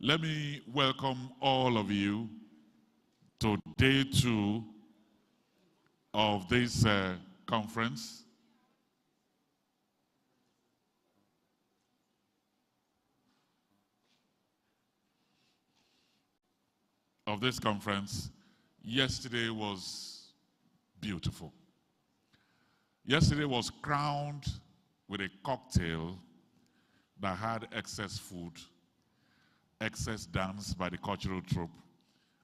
Let me welcome all of you to day 2 of this conference. Yesterday was beautiful. Yesterday was crowned with a cocktail that had excess food, excess dance by the cultural troupe,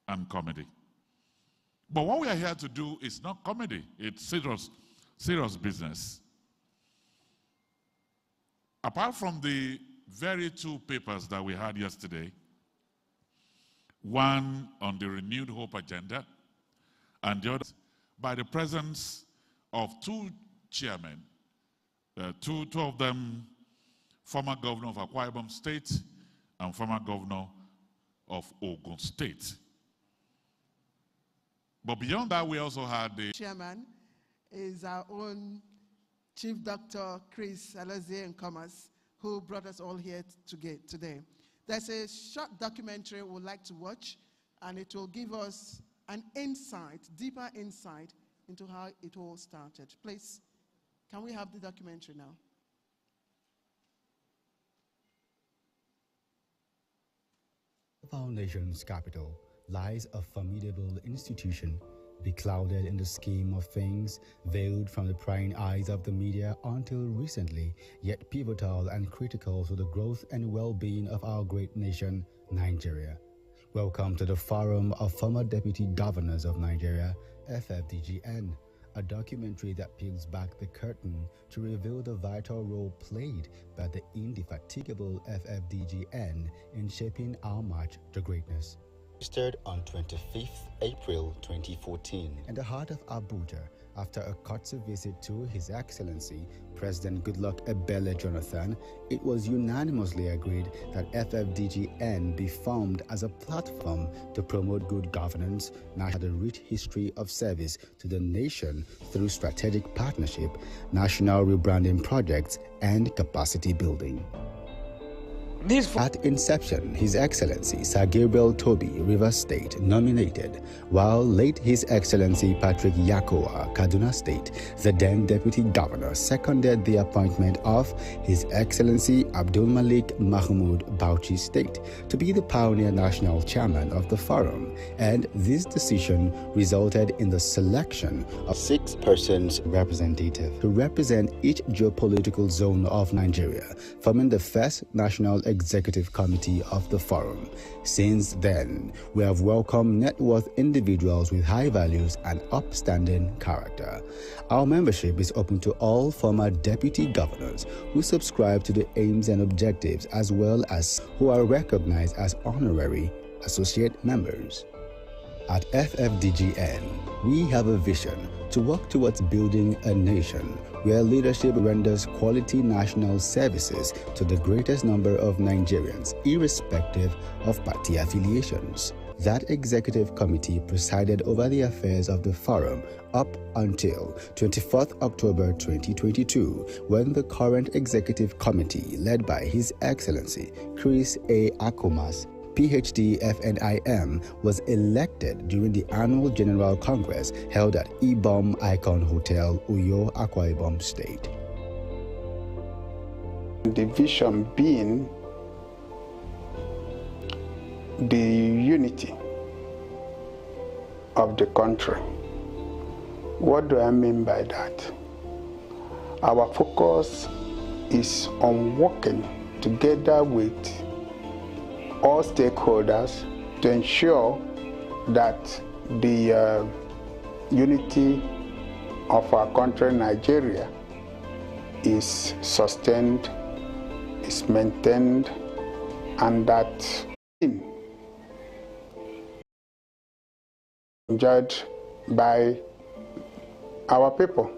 and comedy. But what we are here to do is not comedy, it's serious business. Apart from the very 2 papers that we had yesterday, one on the renewed hope agenda, and the other by the presence of 2 chairmen, two of them former governor of Akwa Ibom State and former governor of Ogun State. But beyond that, we also had the chairman is our own Chief Dr. Chris Alazie Nkomas, who brought us all here today. There's a short documentary we'd like to watch, and it will give us an insight, deeper insight into how it all started. Please, can we have the documentary now? Our nation's capital lies a formidable institution, beclouded in the scheme of things, veiled from the prying eyes of the media until recently, yet pivotal and critical to the growth and well-being of our great nation, Nigeria. Welcome to the Forum of Former Deputy Governors of Nigeria, FFDGN, a documentary that peels back the curtain to reveal the vital role played by the indefatigable FFDGN in shaping our march to greatness. Registered on 25th April 2014 in the heart of Abuja after a courtesy visit to His Excellency President Goodluck Ebele Jonathan, it was unanimously agreed that FFDGN be formed as a platform to promote good governance, national rich history of service to the nation through strategic partnership, national rebranding projects, and capacity building. At inception, His Excellency Sir Gabriel Toby, Rivers State, nominated, while late His Excellency Patrick Yakowa, Kaduna State, the then Deputy Governor, seconded the appointment of His Excellency Abdul Malik Mahmoud, Bauchi State, to be the pioneer national chairman of the forum, and this decision resulted in the selection of 6 persons representative to represent each geopolitical zone of Nigeria, forming the first national Executive Committee of the Forum. Since then, we have welcomed net worth individuals with high values and upstanding character. Our membership is open to all former deputy governors who subscribe to the aims and objectives, as well as who are recognized as honorary associate members. At FFDGN, we have a vision to work towards building a nation where leadership renders quality national services to the greatest number of Nigerians, irrespective of party affiliations. That executive committee presided over the affairs of the forum up until 24th October 2022, when the current executive committee, led by His Excellency Chris A. Akumas, PhD FNIM, was elected during the annual General Congress held at Ibom Icon Hotel, Uyo, Akwa Ibom State. The vision being the unity of the country. What do I mean by that? Our focus is on working together with all stakeholders to ensure that the unity of our country, Nigeria, is sustained, is maintained, and that enjoyed by our people.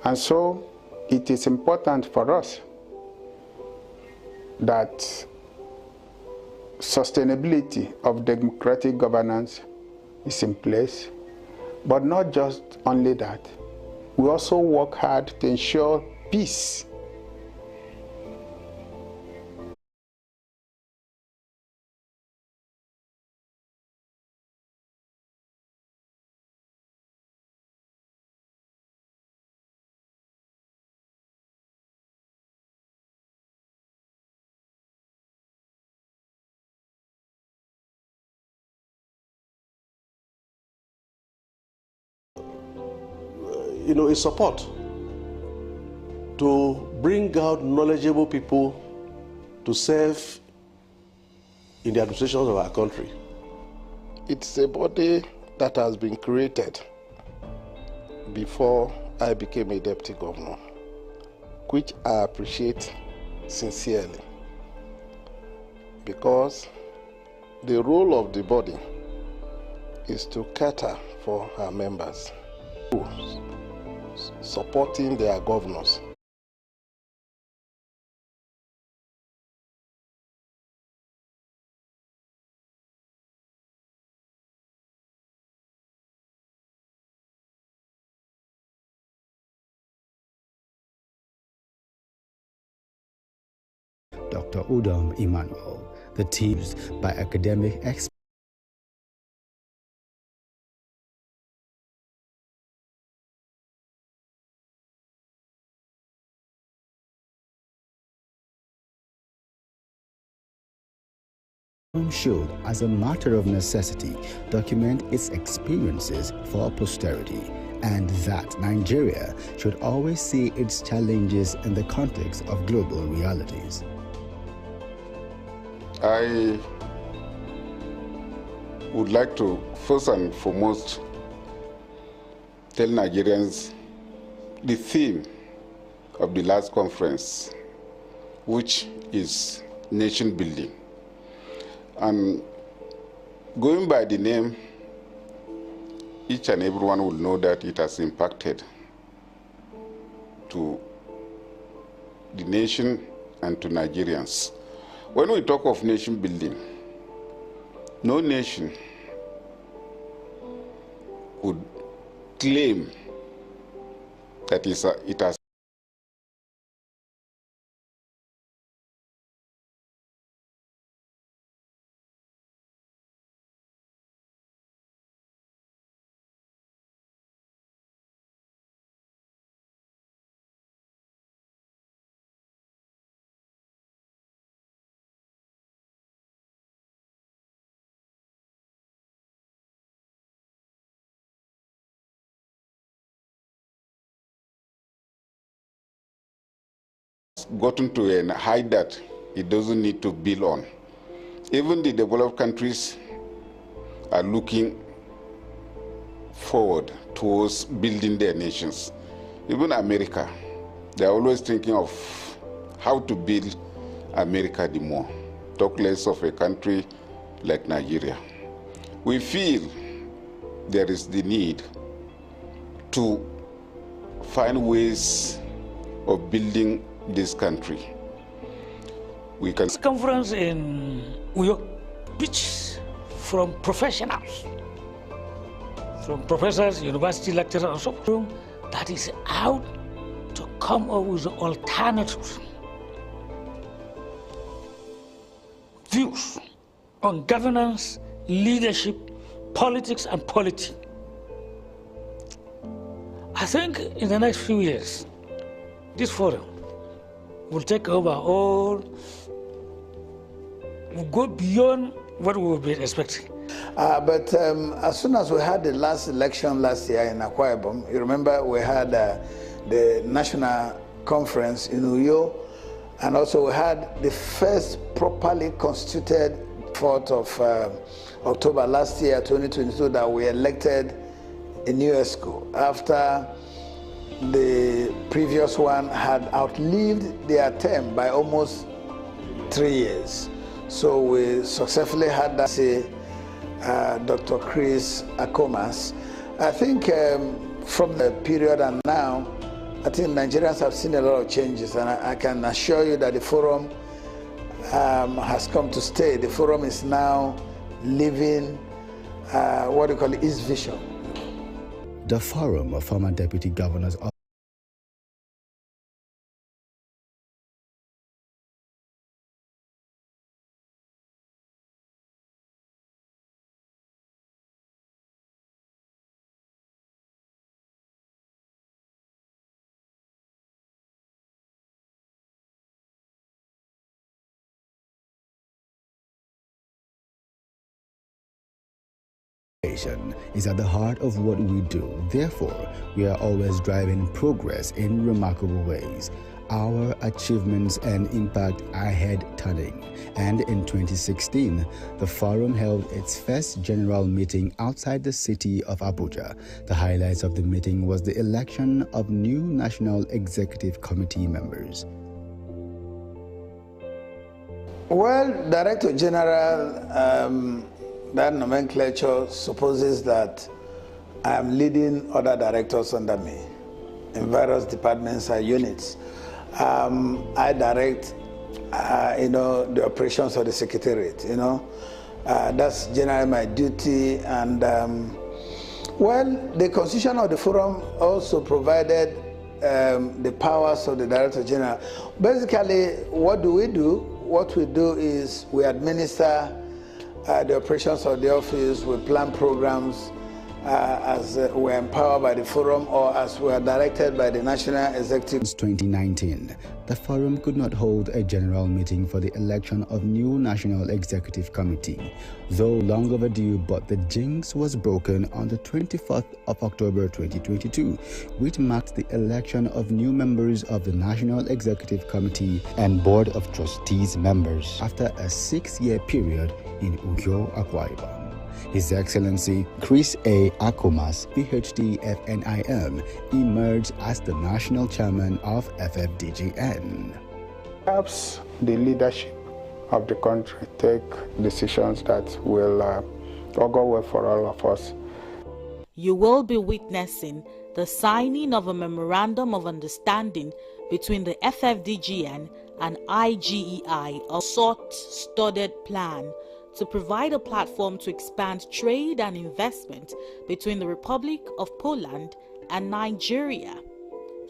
And so it is important for us that sustainability of democratic governance is in place, but not just only that. We also work hard to ensure peace a support to bring out knowledgeable people to serve in the administration of our country. It's a body that has been created before I became a deputy governor, which I appreciate sincerely, because the role of the body is to cater for our members, supporting their governors. Dr. Udom Emmanuel, the teams by academic experts should, as a matter of necessity, document its experiences for posterity, and that Nigeria should always see its challenges in the context of global realities. I would like to first and foremost tell Nigerians the theme of the last conference, which is nation building. And going by the name, each and everyone will know that it has impacted to the nation and to Nigerians. When we talk of nation building, no nation would claim that it has gotten to a height that it doesn't need to build on. Even the developed countries are looking forward towards building their nations. Even America, they're always thinking of how to build America the more. Talk less of a country like Nigeria. We feel there is the need to find ways of building this country. We can. This conference in Uyo, which from professionals, from professors, university lecturers, and so on, that is out to come up with alternatives, views on governance, leadership, politics, and polity. I think in the next few years, this forum will take over all, will go beyond what we would be expecting. But as soon as we had the last election last year in Akwa Ibom, you remember we had the national conference in Uyo, and also we had the first properly constituted 4th of October last year, 2022, that we elected a new ESCO after the previous one had outlived their term by almost 3 years. So we successfully had that, Dr. Chris Akomas. I think from the period and now, I think Nigerians have seen a lot of changes, and I can assure you that the forum has come to stay. The forum is now living what we call its vision. The Forum of Former Deputy Governors of innovation is at the heart of what we do. Therefore, we are always driving progress in remarkable ways. Our achievements and impact are head-turning. And in 2016, the forum held its first general meeting outside the city of Abuja. The highlights of the meeting was the election of new National Executive Committee members. Well, Director General, that nomenclature supposes that I am leading other directors under me in various departments and units. I direct, the operations of the Secretariat, That's generally my duty. And, the constitution of the forum also provided the powers of the Director General. Basically, what do? What we do is we administer the operations of the office, we plan programs as we're empowered by the forum or as we are directed by the National Executive. Since 2019, the forum could not hold a general meeting for the election of new National Executive Committee, though long overdue, but the jinx was broken on the 24th of October 2022, which marked the election of new members of the National Executive Committee and Board of Trustees members after a 6-year period in Uyo, Akwa Ibom. His Excellency Chris A. Akomas, PhD, FNIM, emerged as the national chairman of FFDGN. Helps the leadership of the country take decisions that will augur well for all of us. You will be witnessing the signing of a memorandum of understanding between the FFDGN and IGEI, a short-studied plan to provide a platform to expand trade and investment between the Republic of Poland and Nigeria.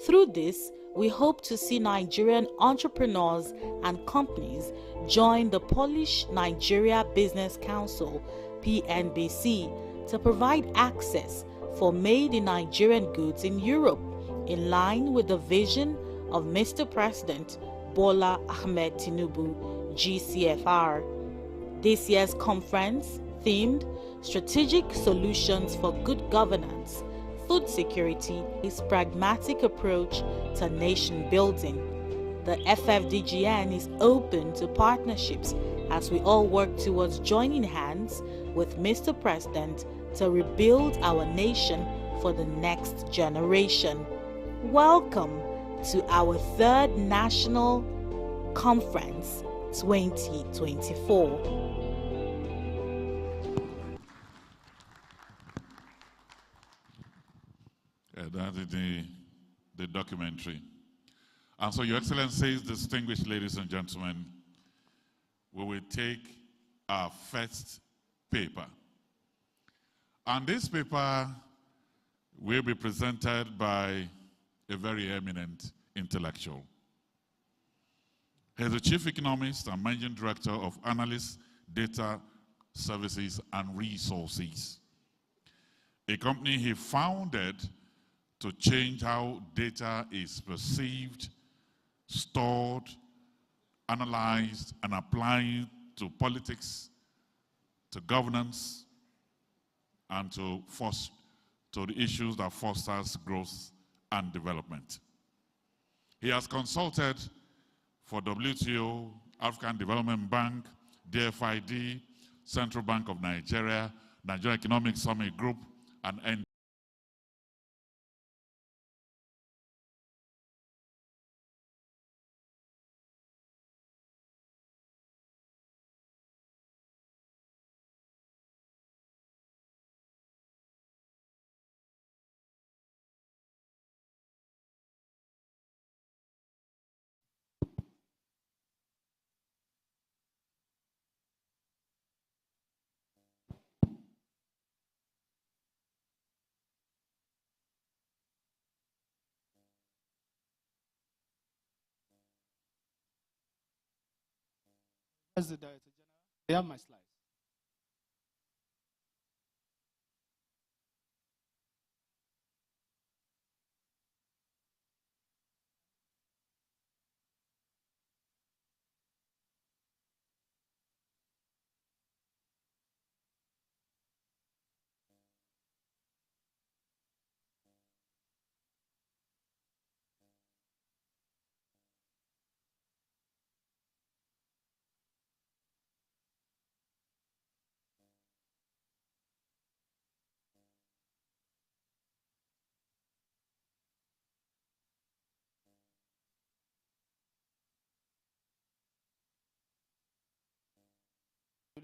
Through this, we hope to see Nigerian entrepreneurs and companies join the Polish-Nigeria Business Council, PNBC, to provide access for made-in-Nigerian goods in Europe, in line with the vision of Mr. President Bola Ahmed Tinubu, GCFR. This year's conference, themed Strategic Solutions for Good Governance, Food Security, is pragmatic approach to nation building. The FFDGN is open to partnerships as we all work towards joining hands with Mr. President to rebuild our nation for the next generation. Welcome to our 3rd National Conference 2024. That is the documentary. And so, Your Excellencies, distinguished ladies and gentlemen, we will take our first paper. And this paper will be presented by a very eminent intellectual. He is the Chief Economist and Managing Director of Analyst Data Services and Resources, a company he founded to change how data is perceived, stored, analyzed, and applied to politics, to governance, and to the issues that fosters growth and development. He has consulted for WTO, African Development Bank, DFID, Central Bank of Nigeria, Nigeria Economic Summit Group, and As the Director General, they have my slides.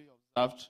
observed.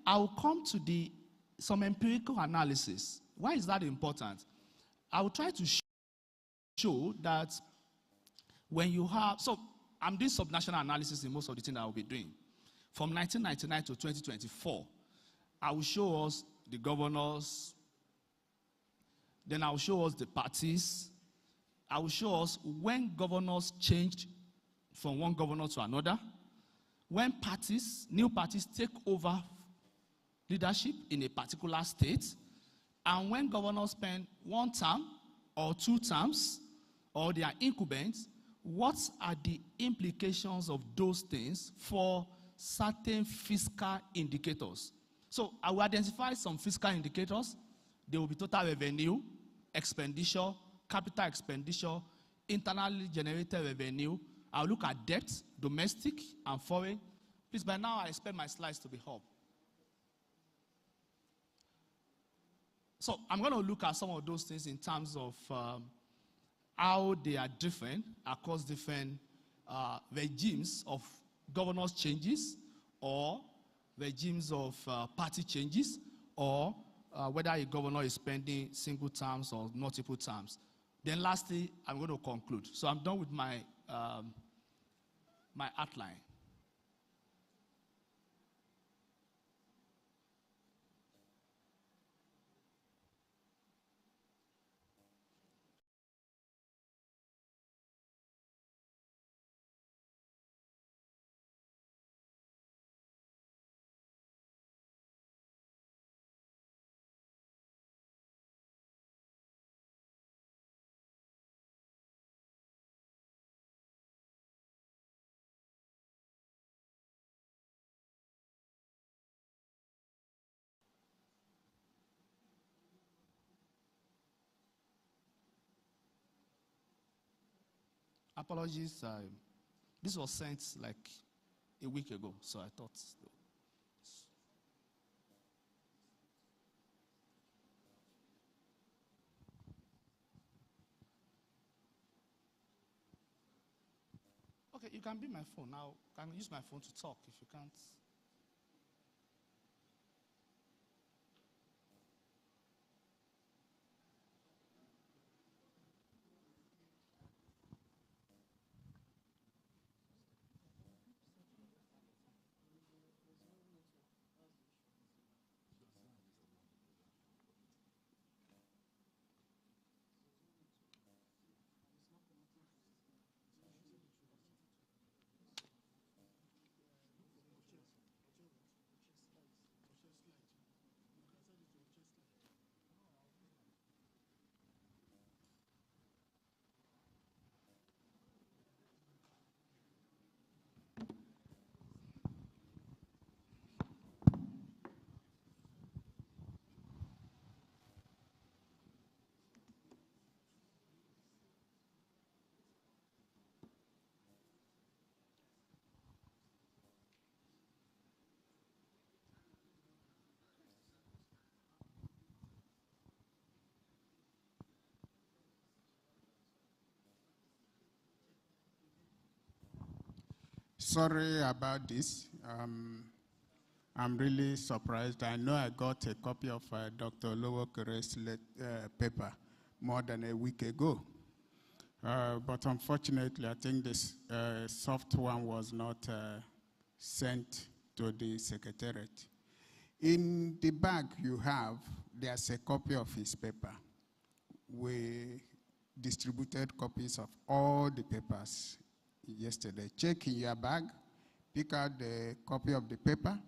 I'll come to some empirical analysis. Why is that important? I will try to show that when you have, so I'm doing subnational analysis in most of the things I will be doing. From 1999 to 2024, I will show us the governors, then I will show us the parties, I will show us when governors changed from one governor to another, when parties, new parties take over leadership in a particular state, and when governors spend one term or two terms, or they are incumbents, what are the implications of those things for certain fiscal indicators? So I will identify some fiscal indicators. They will be total revenue, expenditure, capital expenditure, internally generated revenue. I'll look at debt, domestic and foreign. Please, by now I expect my slides to be up. So I'm going to look at some of those things in terms of how they are different across different regimes of governance changes or regimes of party changes, or whether a governor is spending single terms or multiple terms. Then lastly, I'm going to conclude. So I'm done with my outline. Apologies, this was sent like a week ago, so I thought. Okay, you can be my phone now. I can use my phone to talk if you can't. Sorry about this. I'm really surprised. I know I got a copy of Dr. Lowo Kere's paper more than a week ago. But unfortunately, I think this soft one was not sent to the Secretariat. In the bag you have, there's a copy of his paper. We distributed copies of all the papers yesterday. Check in your bag, pick out the copy of the paper,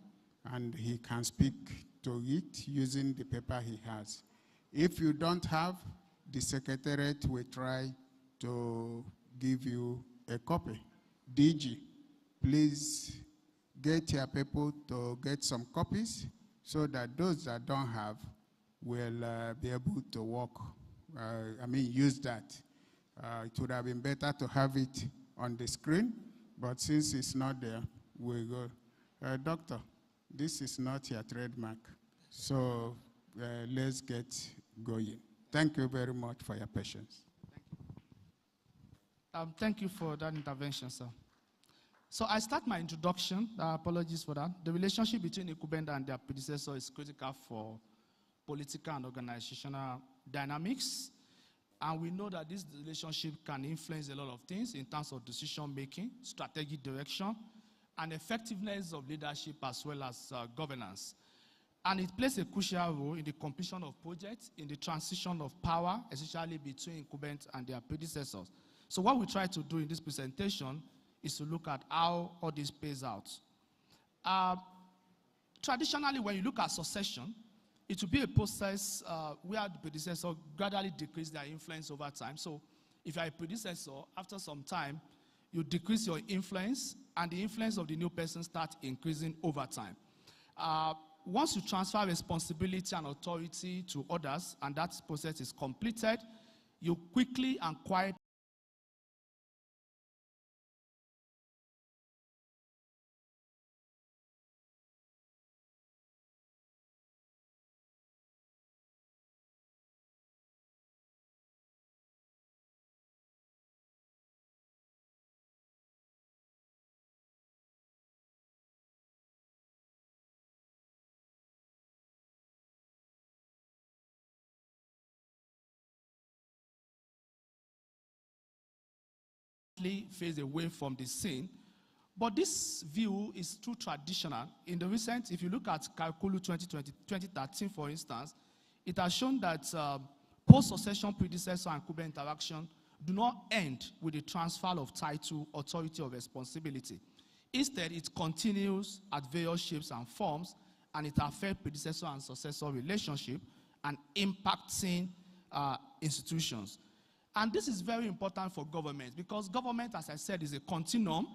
and he can speak to it using the paper he has. If you don't have, the Secretariat will try to give you a copy. DG, please get your people to get some copies so that those that don't have will be able to work, use that. It would have been better to have it on the screen, but since it's not there, we'll go. Doctor, this is not your trademark, so let's get going. Thank you very much for your patience. Thank you for that intervention, sir. So I start my introduction. Apologies for that. The relationship between incumbent and their predecessor is critical for political and organizational dynamics. And we know that this relationship can influence a lot of things in terms of decision-making, strategic direction, and effectiveness of leadership as well as governance. And it plays a crucial role in the completion of projects, in the transition of power, especially between incumbents and their predecessors. So what we try to do in this presentation is to look at how all this plays out. Traditionally, when you look at succession, it will be a process where the predecessor gradually decrease their influence over time. So if you are a predecessor, after some time, you decrease your influence, and the influence of the new person starts increasing over time. Once you transfer responsibility and authority to others, and that process is completed, you quickly and quietly phase away from the scene. But this view is too traditional. In the recent, if you look at Calculu 2013, for instance, it has shown that post-succession predecessor and incumbent interaction do not end with the transfer of title, authority, or responsibility. Instead, it continues at various shapes and forms, and it affects predecessor and successor relationship and impacting institutions. And this is very important for government because government, as I said, is a continuum.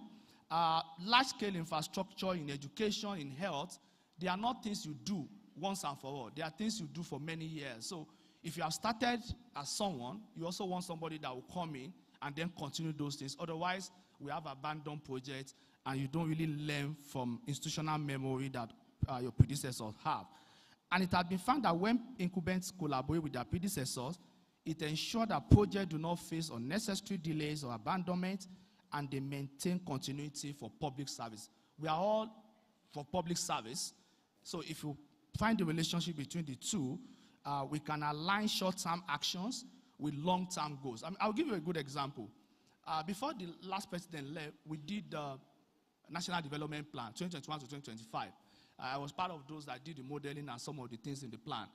Large-scale infrastructure in education, in health, they are not things you do once and for all. They are things you do for many years. So if you have started as someone, you also want somebody that will come in and then continue those things. Otherwise, we have abandoned projects and you don't really learn from institutional memory that your predecessors have. And it has been found that when incumbents collaborate with their predecessors, it ensures that projects do not face unnecessary delays or abandonment, and they maintain continuity for public service. We are all for public service, so if you find the relationship between the two, we can align short-term actions with long-term goals. I'll give you a good example. Before the last president left, we did the National Development Plan, 2021 to 2025. I was part of those that did the modeling and some of the things in the plan.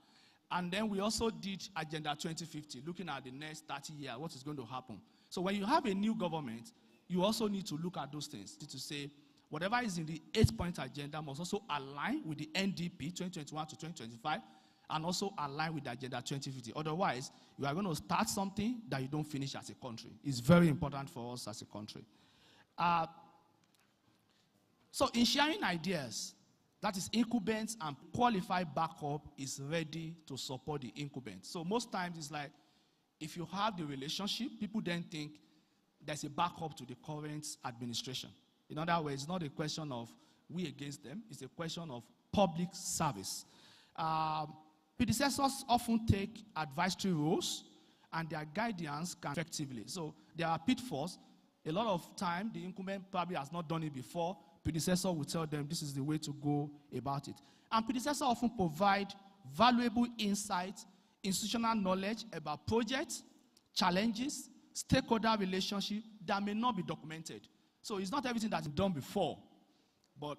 And then we also did Agenda 2050, looking at the next 30 years, what is going to happen. So when you have a new government, you also need to look at those things, to say whatever is in the 8-point agenda must also align with the NDP 2021 to 2025 and also align with the Agenda 2050. Otherwise, you are going to start something that you don't finish as a country. It's very important for us as a country. So in sharing ideas, that is, incumbents and qualified backup is ready to support the incumbent. So most times it's like, if you have the relationship, people then think there's a backup to the current administration. In other words, it's not a question of we against them, it's a question of public service. Predecessors often take advisory roles and their guidance can effectively. So there are pitfalls. A lot of time, the incumbent probably has not done it before. predecessor will tell them this is the way to go about it. And predecessors often provide valuable insights, institutional knowledge about projects, challenges, stakeholder relationship that may not be documented. So it's not everything that's done before, but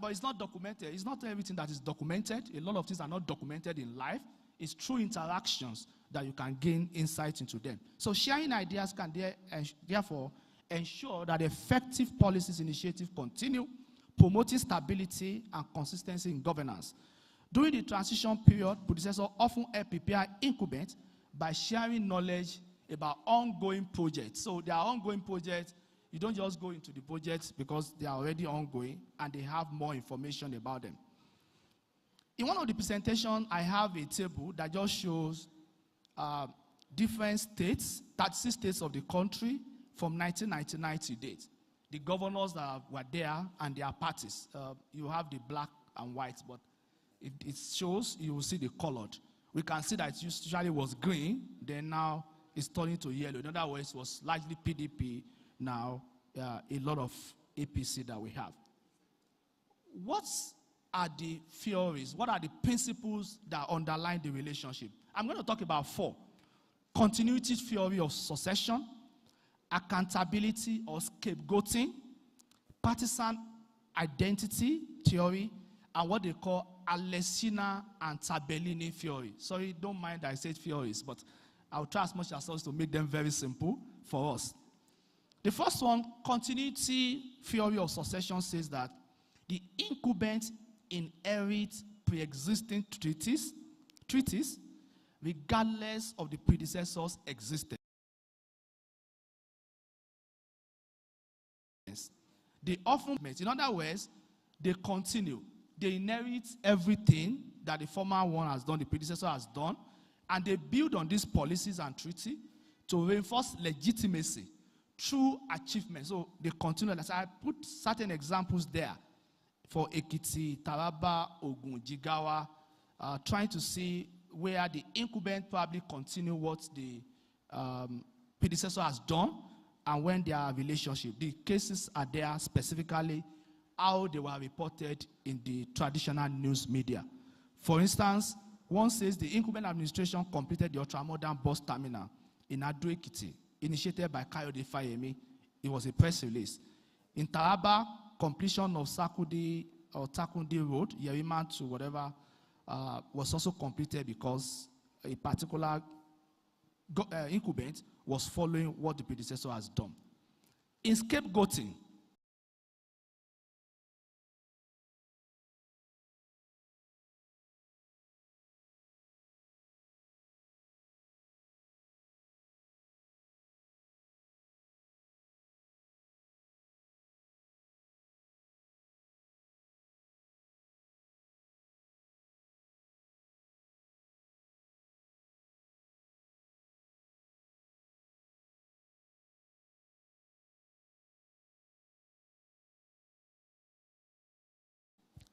it's not documented. It's not everything that is documented. A lot of things are not documented in life. It's through interactions that you can gain insight into them. So sharing ideas can therefore ensure that effective policies initiatives continue, promoting stability and consistency in governance. During the transition period, predecessors often help prepare incumbents by sharing knowledge about ongoing projects. So there are ongoing projects. You don't just go into the projects because they are already ongoing and they have more information about them. In one of the presentations, I have a table that just shows different states, 36 states of the country from 1999 to date. The governors that were there and their parties. You have the black and white, but it shows, you will see the colored. We can see that it usually was green, then now it's turning to yellow. In other words, it was largely PDP, now a lot of APC that we have. What are the theories? What are the principles that underline the relationship? I'm going to talk about 4. Continuity theory of succession, accountability or scapegoating, partisan identity theory, and what they call Alesina and Tabellini theory. Sorry, don't mind that I said theories, but I'll try as much as possible to make them very simple for us. The first one, continuity theory of succession, says that the incumbent inherit pre-existing treaties regardless of the predecessor's existence. They often, in other words, they continue. They inherit everything that the former one has done, the predecessor has done, and they build on these policies and treaties to reinforce legitimacy through achievement. So they continue. So I put certain examples there for Ekiti, Taraba, Ogun, Jigawa, trying to see where the incumbent probably continue what the predecessor has done and when their relationship. The cases are there specifically how they were reported in the traditional news media. For instance, one says the incumbent administration completed the ultramodern bus terminal in Ado-Ekiti, initiated by Kayode Fayemi. It was a press release. In Taraba, completion of Takundi Road, Yerima to whatever, was also completed because a particular incumbent was following what the predecessor has done. In scapegoating,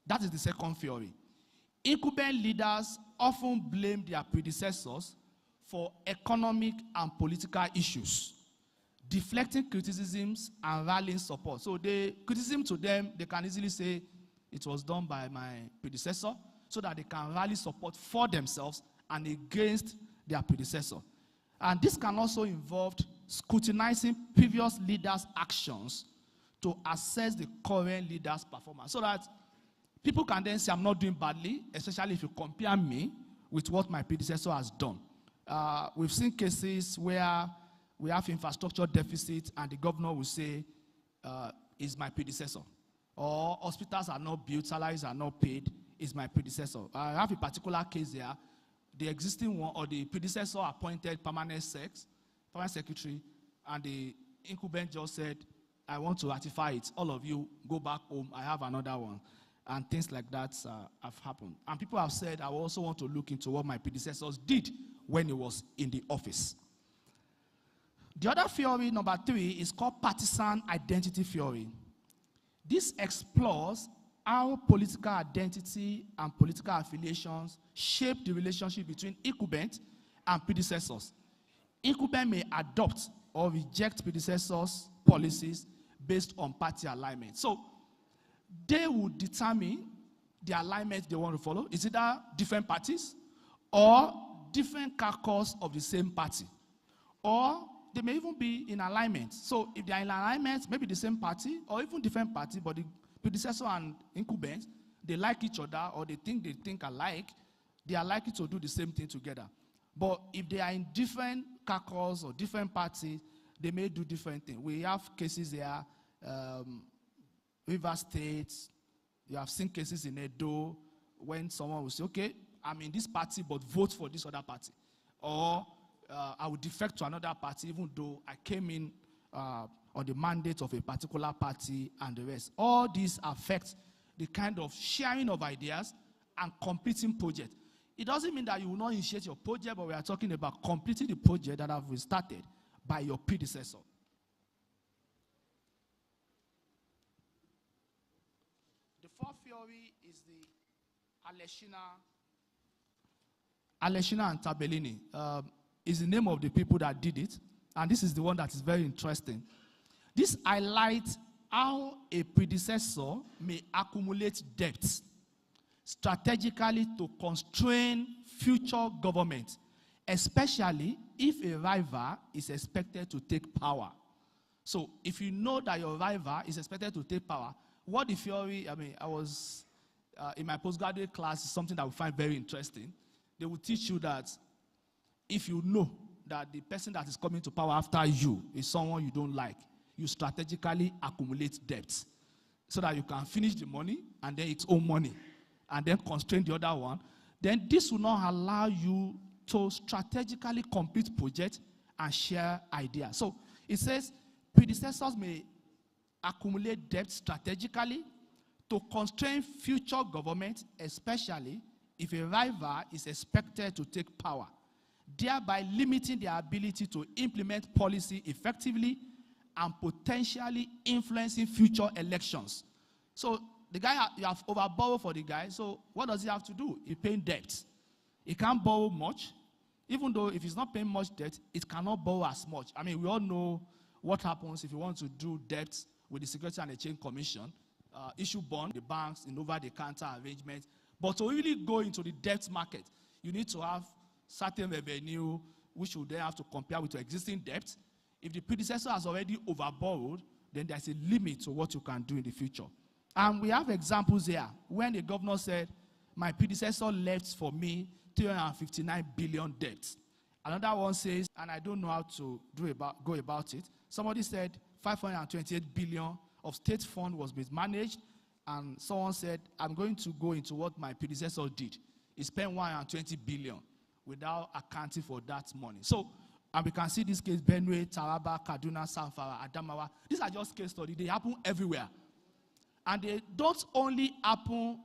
that is the second theory. Incumbent leaders often blame their predecessors for economic and political issues, deflecting criticisms and rallying support. So the criticism to them, they can easily say it was done by my predecessor, so that they can rally support for themselves and against their predecessor. And this can also involve scrutinizing previous leaders' actions to assess the current leader's performance, so that people can then say, I'm not doing badly, especially if you compare me with what my predecessor has done. We've seen cases where we have infrastructure deficit and the governor will say, is my predecessor. Or hospitals are not built, salaries are not paid, is my predecessor. I have a particular case there. The existing one, or the predecessor appointed permanent secretary, and the incumbent just said, I want to ratify it. All of you go back home, I have another one. And things like that have happened. And people have said, I also want to look into what my predecessors did when he was in the office. The other theory, number 3, is called partisan identity theory. This explores how political identity and political affiliations shape the relationship between incumbent and predecessors. Incumbent may adopt or reject predecessors' policies based on party alignment. So, they will determine the alignment they want to follow. Is it different parties or different caucus of the same party? Or they may even be in alignment. So if they are in alignment, maybe the same party or even different party, but the predecessor and incumbent, they like each other or they think alike, they are likely to do the same thing together. But if they are in different caucus or different parties, they may do different things. We have cases here, River State, you have seen cases in Edo when someone will say, okay, I'm in this party, but vote for this other party. Or I will defect to another party, even though I came in on the mandate of a particular party and the rest. All these affect the kind of sharing of ideas and completing projects. It doesn't mean that you will not initiate your project, but we are talking about completing the project that have been started by your predecessor. The fourth theory is the Aleshina and Tabellini. Is the name of the people that did it, and this is the one that is very interesting. This highlights how a predecessor may accumulate debts strategically to constrain future government, especially if a rival is expected to take power. So if you know that your rival is expected to take power, what the theory, I was in my postgraduate class, is something that we find very interesting. They will teach you that if you know that the person that is coming to power after you is someone you don't like, you strategically accumulate debts so that you can finish the money and then its own money and then constrain the other one. Then this will not allow you to strategically complete projects and share ideas. So it says predecessors may accumulate debt strategically to constrain future government, especially if a rival is expected to take power, thereby limiting their ability to implement policy effectively and potentially influencing future elections. So the guy, you have overborrowed for the guy, so what does he have to do? He's paying debt. He can't borrow much, even though if he's not paying much debt, it cannot borrow as much. We all know what happens if you want to do debt with the Securities and Exchange Commission, issue bond, the banks, in over-the-counter arrangements. But to really go into the debt market, you need to have certain revenue, which you then have to compare with your existing debt. If the predecessor has already overborrowed, then there's a limit to what you can do in the future. And we have examples here when the governor said, my predecessor left for me 359 billion debt. Another one says, and I don't know how to go about it. Somebody said 528 billion of state fund was mismanaged, and someone said, I'm going to go into what my predecessor did. He spent 120 billion without accounting for that money. So, and we can see this case, Benue, Taraba, Kaduna, Zamfara, Adamawa. These are just case studies. They happen everywhere. And they don't only happen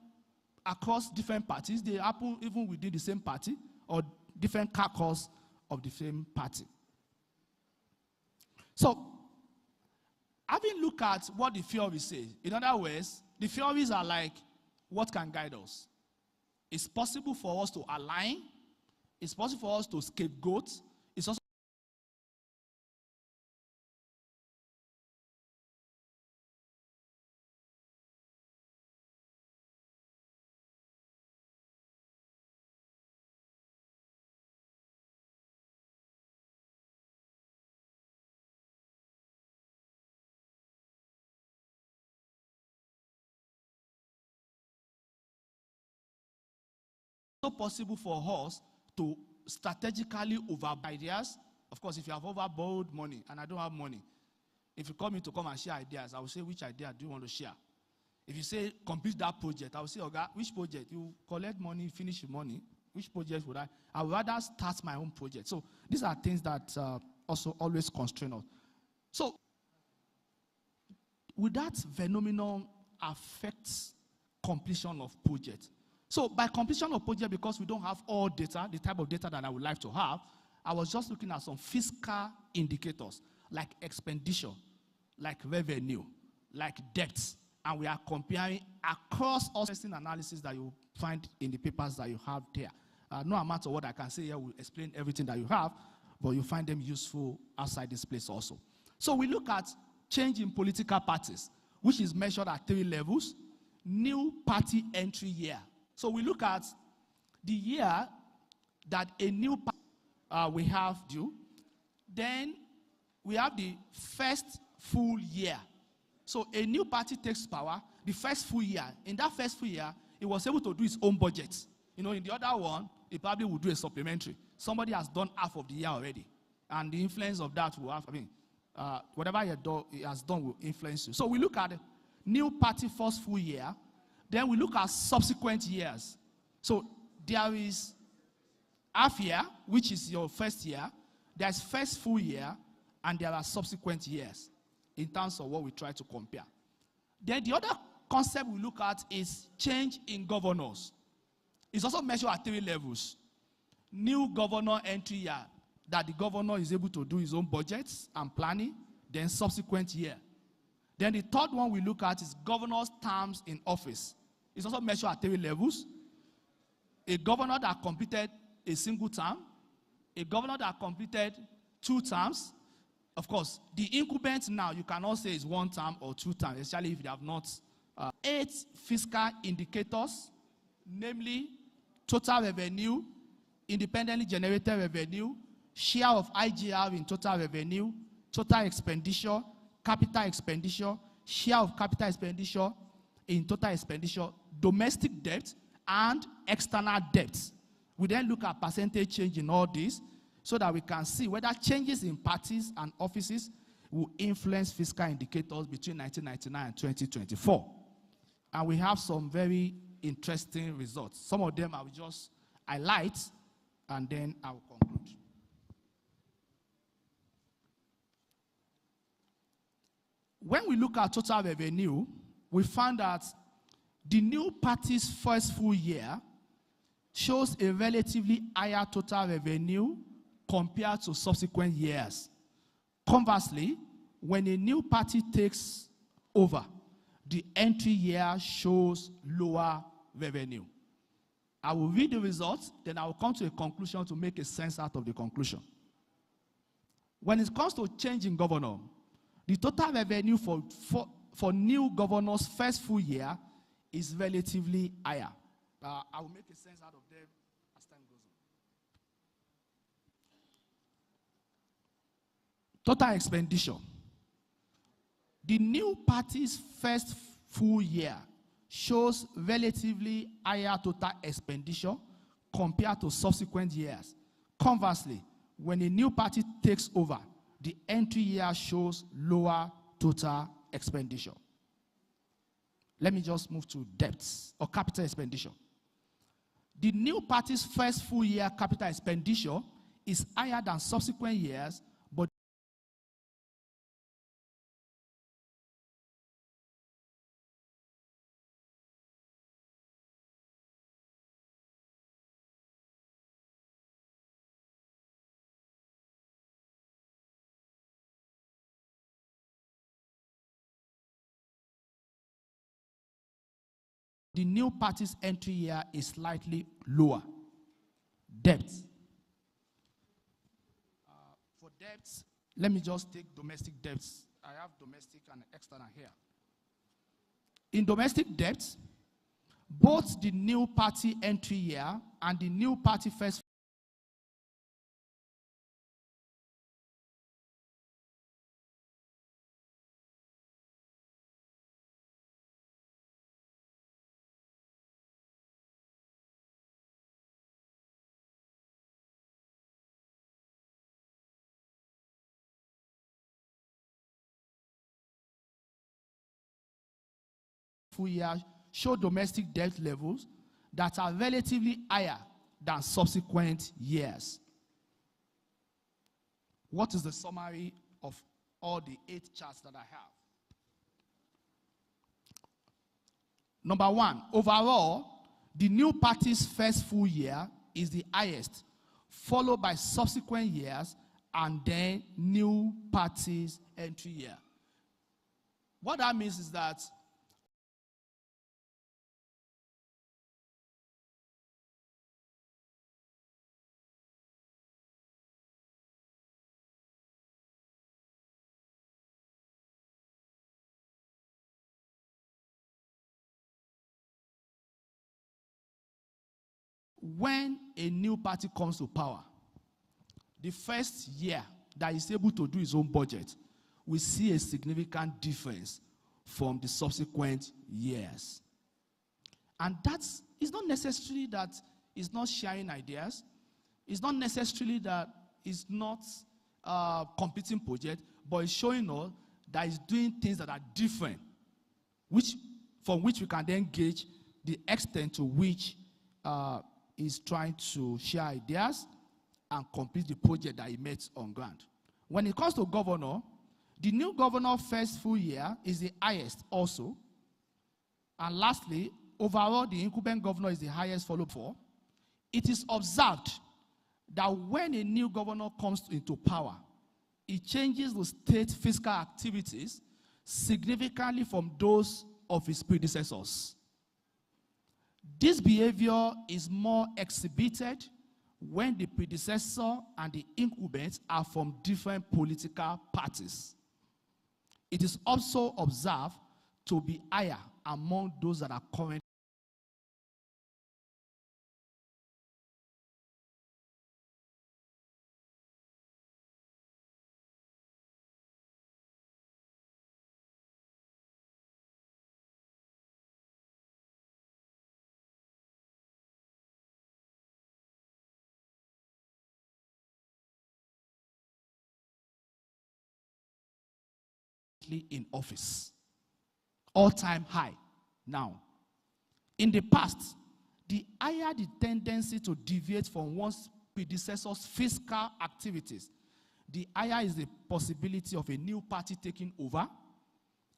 across different parties, they happen even within the same party or different caucus of the same party. So, having looked at what the theory says, in other words, the theories are like, what can guide us? It's possible for us to align. It's possible for us to scapegoat. It's also possible for us to strategically overbuy ideas. Of course, if you have overborrowed money and I don't have money, if you call me to come and share ideas, I will say, which idea do you want to share? If you say, complete that project, I will say, okay, which project? You collect money, finish your money. Which project would I? I would rather start my own project. So these are things that also always constrain us. So would that phenomenon affect completion of projects? So by completion of project, because we don't have all data, the type of data that I would like to have, I was just looking at some fiscal indicators, like expenditure, like revenue, like debts, and we are comparing across all testing analysis that you find in the papers that you have there. No amount of what I can say here will explain everything that you have, but you find them useful outside this place also. So we look at change in political parties, which is measured at 3 levels. new party entry year. So we look at the year that a new party we have due. Then we have the first full year. So a new party takes power, the first full year. In that first full year, it was able to do its own budget. You know, in the other one, it probably would do a supplementary. Somebody has done half of the year already. And the influence of that will have, whatever he has done will influence you. So we look at the new party first full year. Then we look at subsequent years. So there is half year, which is your first year. There's first full year, and there are subsequent years in terms of what we try to compare. Then the other concept we look at is change in governors. It's also measured at 3 levels. New governor entry year, that the governor is able to do his own budgets and planning, then subsequent year. Then the third one we look at is governor's terms in office. It's also measured at 3 levels. A governor that completed a single term, a governor that completed 2 terms. Of course, the incumbent now, you cannot say is 1 term or 2 terms, especially if you have not. 8 fiscal indicators, namely total revenue, independently generated revenue, share of IGR in total revenue, total expenditure, capital expenditure, share of capital expenditure in total expenditure, domestic debt, and external debt. We then look at percentage change in all this so that we can see whether changes in parties and offices will influence fiscal indicators between 1999 and 2024. And we have some very interesting results. Some of them I will just highlight, and then I will conclude. When we look at total revenue, we found that the new party's first full year shows a relatively higher total revenue compared to subsequent years. Conversely, when a new party takes over, the entry year shows lower revenue. I will read the results, then I will come to a conclusion to make a sense out of the conclusion. When it comes to changing governor, the total revenue for new governor's first full year is relatively higher. I will make a sense out of them as time goes on. Total expenditure. The new party's first full year shows relatively higher total expenditure compared to subsequent years. Conversely, when a new party takes over, the entry year shows lower total expenditure. Let me just move to debts or capital expenditure. The new party's first full year capital expenditure is higher than subsequent years, but the new party's entry year is slightly lower. Debt. For debts, let me just take domestic debts. I have domestic and external here. In domestic debts, both the new party entry year and the new party first full year show domestic debt levels that are relatively higher than subsequent years. What is the summary of all the 8 charts that I have? Number 1, overall, the new party's first full year is the highest, followed by subsequent years, and then new party's entry year. What that means is that when a new party comes to power, the first year that is able to do his own budget, we see a significant difference from the subsequent years. And that's, it's not necessarily that it's not sharing ideas. It's not necessarily that it's not competing project, but it's showing us that it's doing things that are different, from which we can then gauge the extent to which he's trying to share ideas and complete the project that he met on ground. When it comes to governor, the new governor first full year is the highest also. And lastly, overall, the incumbent governor is the highest followed for. It is observed that when a new governor comes into power, it changes the state fiscal activities significantly from those of his predecessors. This behavior is more exhibited when the predecessor and the incumbents are from different political parties. It is also observed to be higher among those that are currently in office. All-time high now. In the past, the higher the tendency to deviate from one's predecessor's fiscal activities, the higher is the possibility of a new party taking over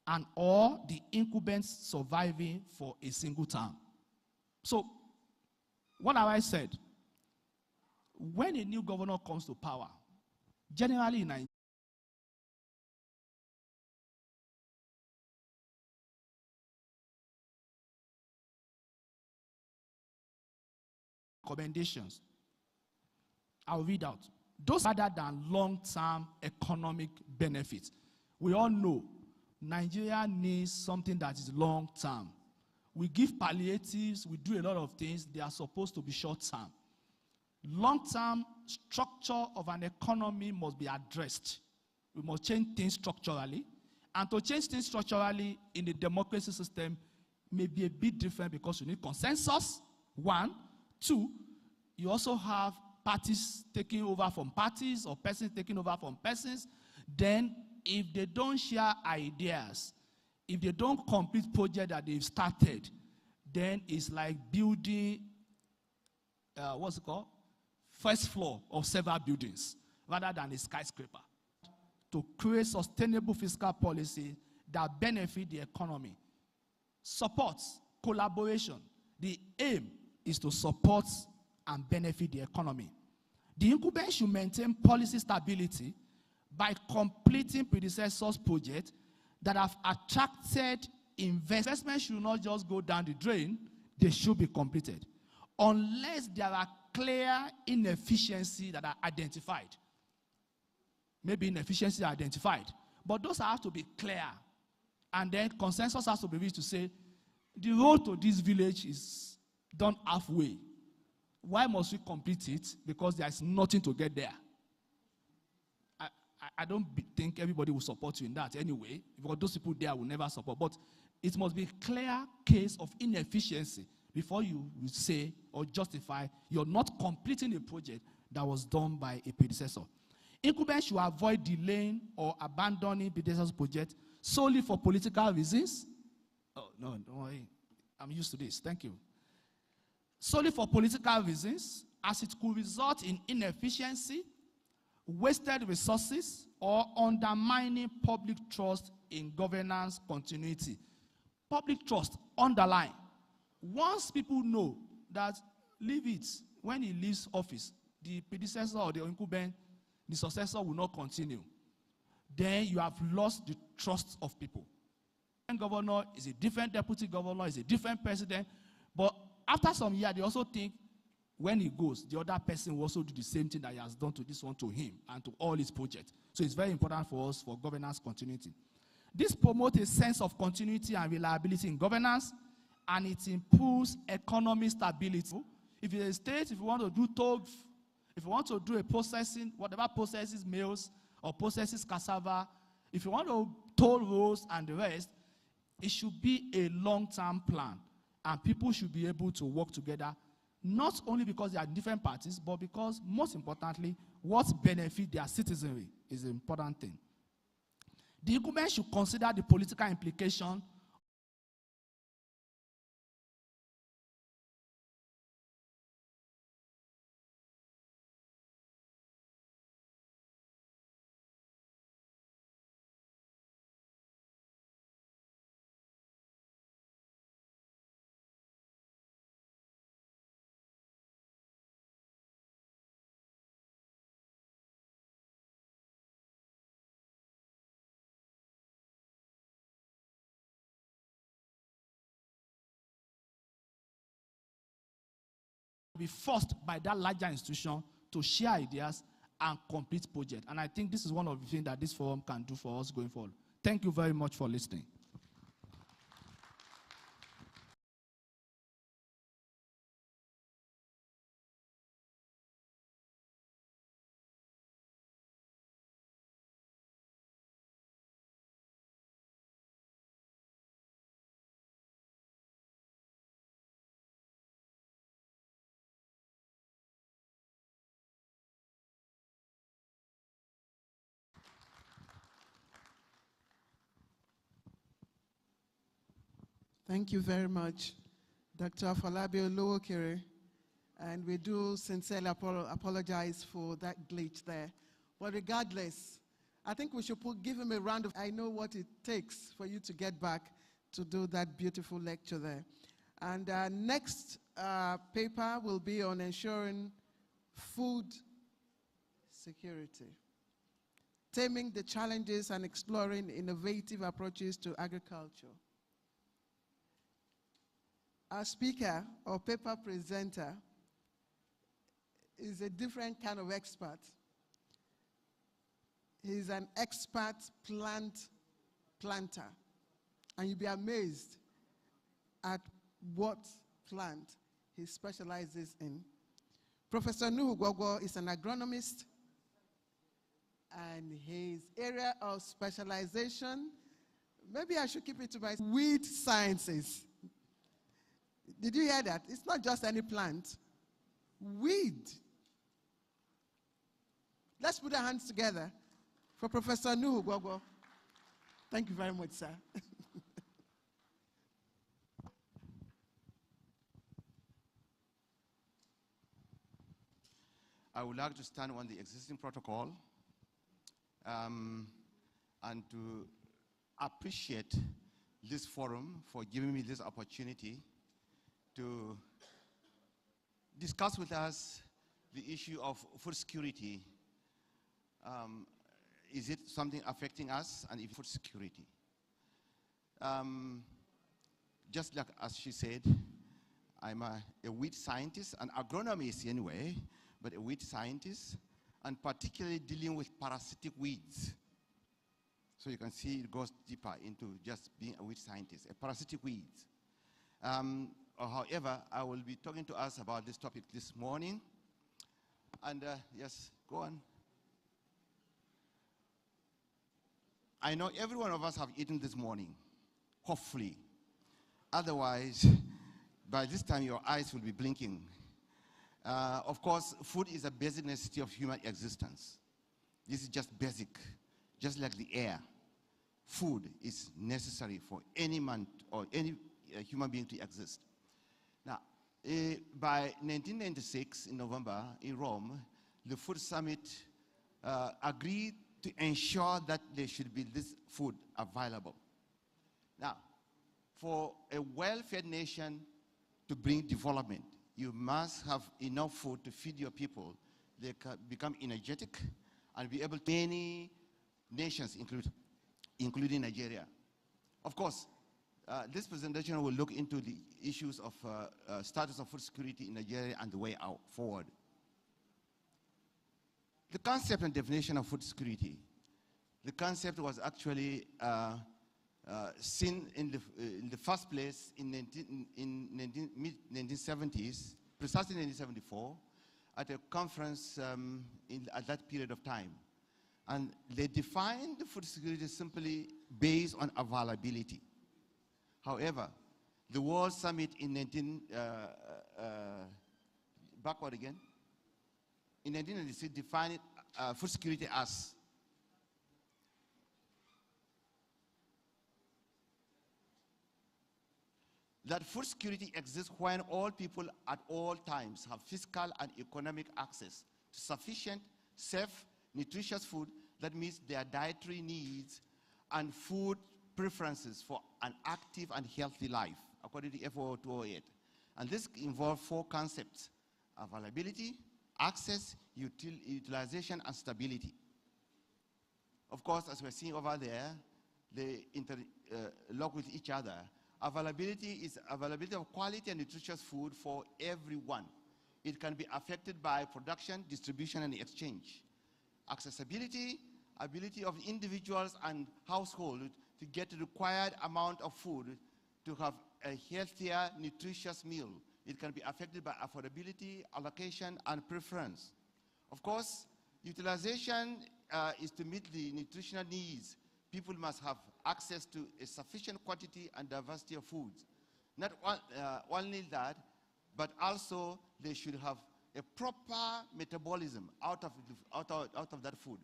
and or the incumbents surviving for a single term. So, what have I said? When a new governor comes to power, generally in Nigeria, recommendations. I'll read out. Those rather than long-term economic benefits. We all know Nigeria needs something that is long-term. We give palliatives, we do a lot of things, they are supposed to be short-term. Long-term structure of an economy must be addressed. We must change things structurally. And to change things structurally in the democracy system may be a bit different because you need consensus, one. Two, you also have parties taking over from parties or persons taking over from persons. Then, if they don't share ideas, if they don't complete projects that they've started, then it's like building, what's it called? First floor of several buildings, rather than a skyscraper. To create sustainable fiscal policy that benefit the economy. Support, collaboration. The aim is to support and benefit the economy. The incumbent should maintain policy stability by completing predecessors' projects that have attracted investment. Investment should not just go down the drain, they should be completed. Unless there are clear inefficiencies that are identified. Maybe inefficiencies are identified, but those have to be clear. And then consensus has to be reached to say, the road to this village is done halfway. Why must we complete it? Because there is nothing to get there. I don't think everybody will support you in that anyway, because those people there will never support. But it must be a clear case of inefficiency before you say or justify you're not completing a project that was done by a predecessor. Incumbents should avoid delaying or abandoning predecessor's project solely for political reasons. Oh, no, don't worry. I'm used to this. Thank you. Solely for political reasons, as it could result in inefficiency, wasted resources, or undermining public trust in governance continuity. Public trust, underline. Once people know that, leave it, when he leaves office, the predecessor or the incumbent, the successor will not continue, then you have lost the trust of people. One governor is a different deputy governor, is a different president, but after some years, they also think when he goes, the other person will also do the same thing that he has done to this one, to him, and to all his projects. So it's very important for us for governance continuity. This promotes a sense of continuity and reliability in governance, and it improves economic stability. If it's a state, if you want to do toll, if you want to do a processing, whatever processes maize or processes cassava, if you want to toll roads and the rest, it should be a long-term plan. And people should be able to work together, not only because they are different parties, but because, most importantly, what benefits their citizenry is an important thing. The government should consider the political implication be forced by that larger institution to share ideas and complete projects. And I think this is one of the things that this forum can do for us going forward. Thank you very much for listening. Thank you very much, Dr. Afolabi Olowokere. And we do sincerely apologize for that glitch there. But regardless, I think we should give him a round of, I know what it takes for you to get back to do that beautiful lecture there. And next paper will be on ensuring food security, taming the challenges and exploring innovative approaches to agriculture. Our speaker or paper presenter is a different kind of expert. He's an expert planter. And you'll be amazed at what plant he specializes in. Professor Nuhu Gwagwo is an agronomist, and his area of specialization, maybe I should keep it to my weed sciences. Did you hear that? It's not just any plant. Weed. Let's put our hands together for Professor Nuhu Gwagwo. Thank you very much, sir. I would like to stand on the existing protocol and to appreciate this forum for giving me this opportunity to discuss with us the issue of food security. Is it something affecting us, and if food security? Just like as she said, I'm a weed scientist, an agronomist anyway, but a weed scientist, and particularly dealing with parasitic weeds. So you can see it goes deeper into just being a weed scientist, a parasitic weeds. However, I will be talking to us about this topic this morning. And yes, go on. I know every one of us have eaten this morning, hopefully. Otherwise, by this time your eyes will be blinking. Of course, food is a basic necessity of human existence. This is just basic, just like the air. Food is necessary for any man or any human being to exist. Now, by 1996, in November, in Rome, the Food Summit agreed to ensure that there should be this food available. Now, for a well-fed nation to bring development, you must have enough food to feed your people. They can become energetic and be able to many nations, including Nigeria. Of course, this presentation will look into the issues of status of food security in Nigeria and the way out forward. The concept and definition of food security, the concept was actually seen in the first place in mid-1970s precisely in 1974 at a conference at that period of time. And they defined food security simply based on availability. However, the World Summit in 1996 defined food security as that food security exists when all people at all times have physical and economic access to sufficient, safe, nutritious food that meets their dietary needs and food preferences for an active and healthy life, according to FAO 208. And this involves 4 concepts: availability, access, utilization, and stability. Of course, as we're seeing over there, they interlock with each other. Availability is availability of quality and nutritious food for everyone. It can be affected by production, distribution, and exchange. Accessibility, ability of individuals and households to get the required amount of food to have a healthier, nutritious meal. It can be affected by affordability, allocation, and preference. Of course, utilization is to meet the nutritional needs. People must have access to a sufficient quantity and diversity of foods. Not only that, but also they should have a proper metabolism out of that food.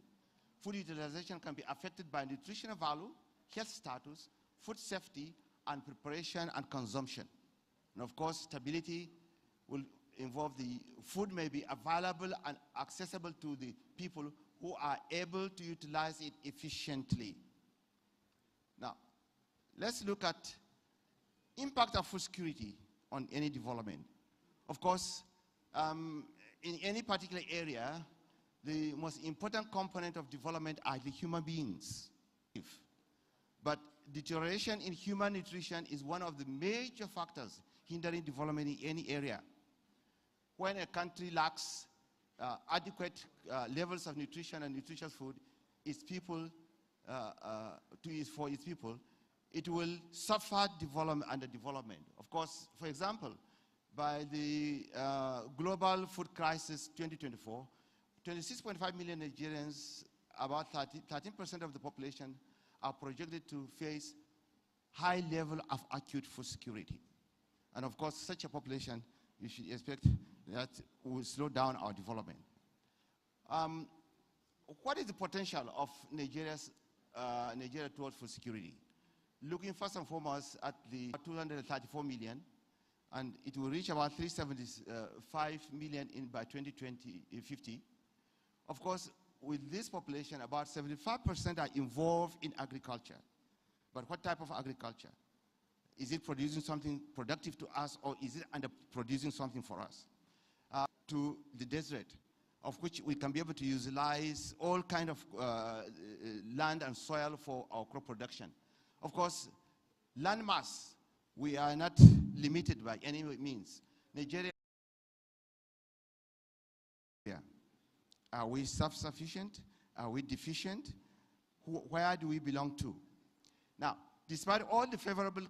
Food utilization can be affected by nutritional value, health status, food safety, and preparation and consumption. And of course, stability will involve the food may be available and accessible to the people who are able to utilize it efficiently. Now, let's look at impact of food security on any development. Of course, in any particular area, the most important component of development are the human beings. But deterioration in human nutrition is one of the major factors hindering development in any area. When a country lacks adequate levels of nutrition and nutritious food, for its people, it will suffer underdevelopment. Of course, for example, by the Global Food Crisis 2024, 26.5 million Nigerians, about 13% of the population, are projected to face high level of acute food security. And of course, such a population, you should expect that will slow down our development. What is the potential of Nigeria towards food security? Looking first and foremost at the 234 million, and it will reach about 375 million by 2050. Of course, with this population, about 75% are involved in agriculture. But what type of agriculture? Is it producing something productive to us, or is it underproducing something for us? To the desert, of which we can be able to utilize all kind of land and soil for our crop production. Of course, land mass, we are not limited by any means. Nigeria, are we self-sufficient? Are we deficient? Where do we belong to? Now, despite all the favorable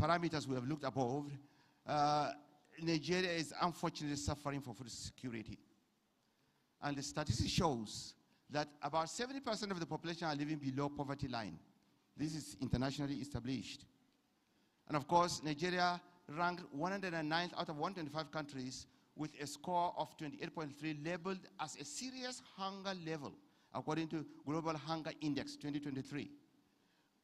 parameters we have looked above, Nigeria is unfortunately suffering for food security. And the statistics shows that about 70% of the population are living below poverty line. This is internationally established. And of course, Nigeria ranked 109th out of 125 countries with a score of 28.3 labeled as a serious hunger level, according to Global Hunger Index 2023.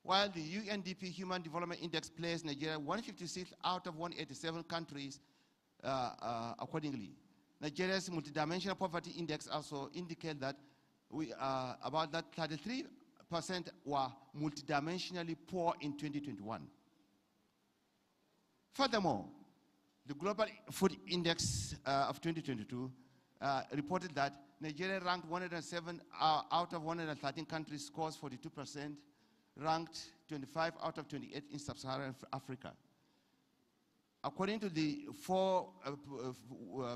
While the UNDP Human Development Index placed Nigeria 156th out of 187 countries accordingly. Nigeria's multidimensional poverty index also indicates that about that 33% were multidimensionally poor in 2021. Furthermore, the Global Food Index of 2022 reported that Nigeria ranked 107 out of 113 countries, scores 42%, ranked 25 out of 28 in sub-Saharan Africa. According to the 4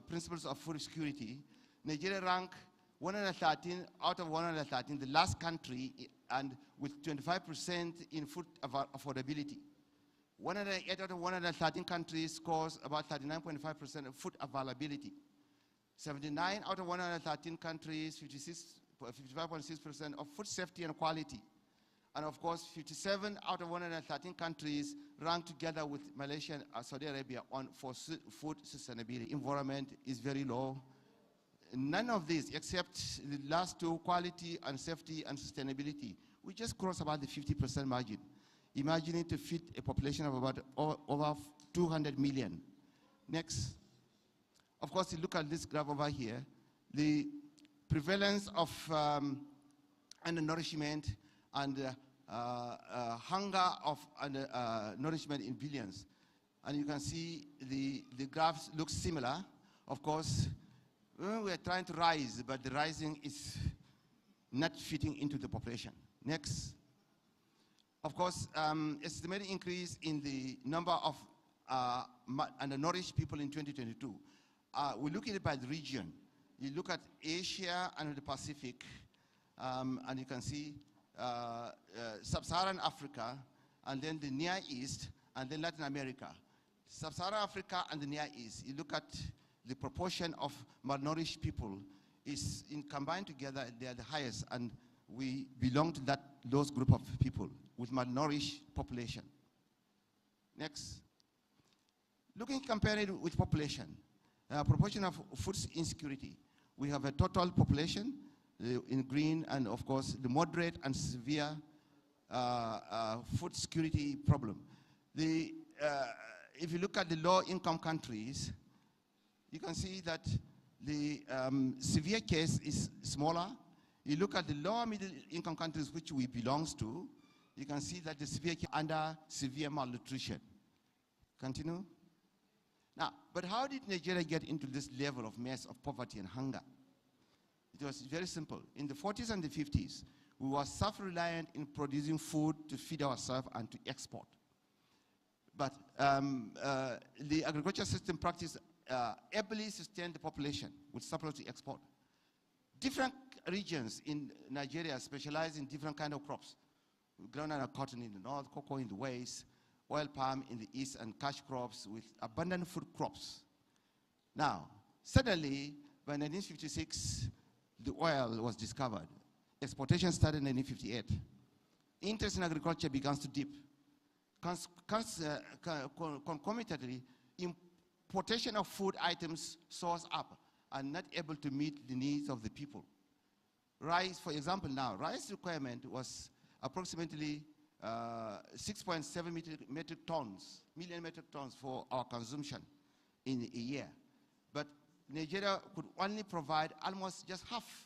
principles of food security, Nigeria ranked 113 out of 113, the last country, and with 25% in food affordability. 108 out of 113 countries scores about 39.5% of food availability. 79 out of 113 countries, 55.6% of food safety and quality. And of course, 57 out of 113 countries rank together with Malaysia and Saudi Arabia for food sustainability. Environment is very low. None of these, except the last two, quality and safety and sustainability, we just cross about the 50% margin. Imagining to feed a population of about over 200 million. Next. Of course, you look at this graph over here, the prevalence of undernourishment and hunger of nourishment in billions. And you can see the graphs look similar. Of course, we are trying to rise, but the rising is not fitting into the population. Next. Of course, estimated increase in the number of undernourished people in 2022. We look at it by the region. You look at Asia and the Pacific, and you can see Sub-Saharan Africa, and then the Near East, and then Latin America. Sub-Saharan Africa and the Near East, you look at the proportion of malnourished people is combined together, they are the highest, and we belong to those group of people with malnourished population. Next. Looking compared with population, proportion of food insecurity. We have a total population in green, and of course the moderate and severe food security problem. If you look at the low-income countries, you can see that the severe case is smaller. You look at the lower middle-income countries which we belong to, you can see that the severe case under severe malnutrition. Continue. Now, but how did Nigeria get into this level of mess of poverty and hunger? It was very simple. In the 40s and the 50s, we were self-reliant in producing food to feed ourselves and to export. But the agriculture system practice ably sustained the population with surplus to export. Different regions in Nigeria specialize in different kind of crops. Groundnut and cotton in the north, cocoa in the west, oil palm in the east, and cash crops with abundant food crops. Now, suddenly, by 1956, the oil was discovered. Exportation started in 1958. Interest in agriculture began to dip. Concomitantly, importation of food items soars up and not able to meet the needs of the people. Rice, for example, now, rice requirement was approximately 6.7 million metric tons for our consumption in a year. But Nigeria could only provide almost just half,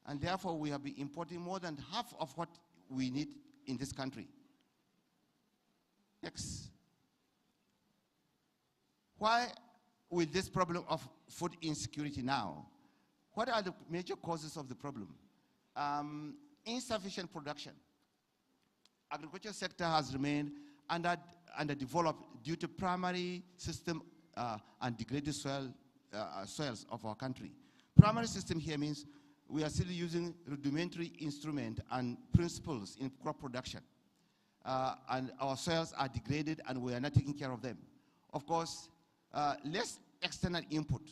and therefore we have been importing more than half of what we need in this country. Next. Why with this problem of food insecurity now? What are the major causes of the problem? Insufficient production. Agriculture sector has remained underdeveloped due to primary system and degraded soils of our country. Primary system here means we are still using rudimentary instrument and principles in crop production. And our soils are degraded and we are not taking care of them. Of course, less external input.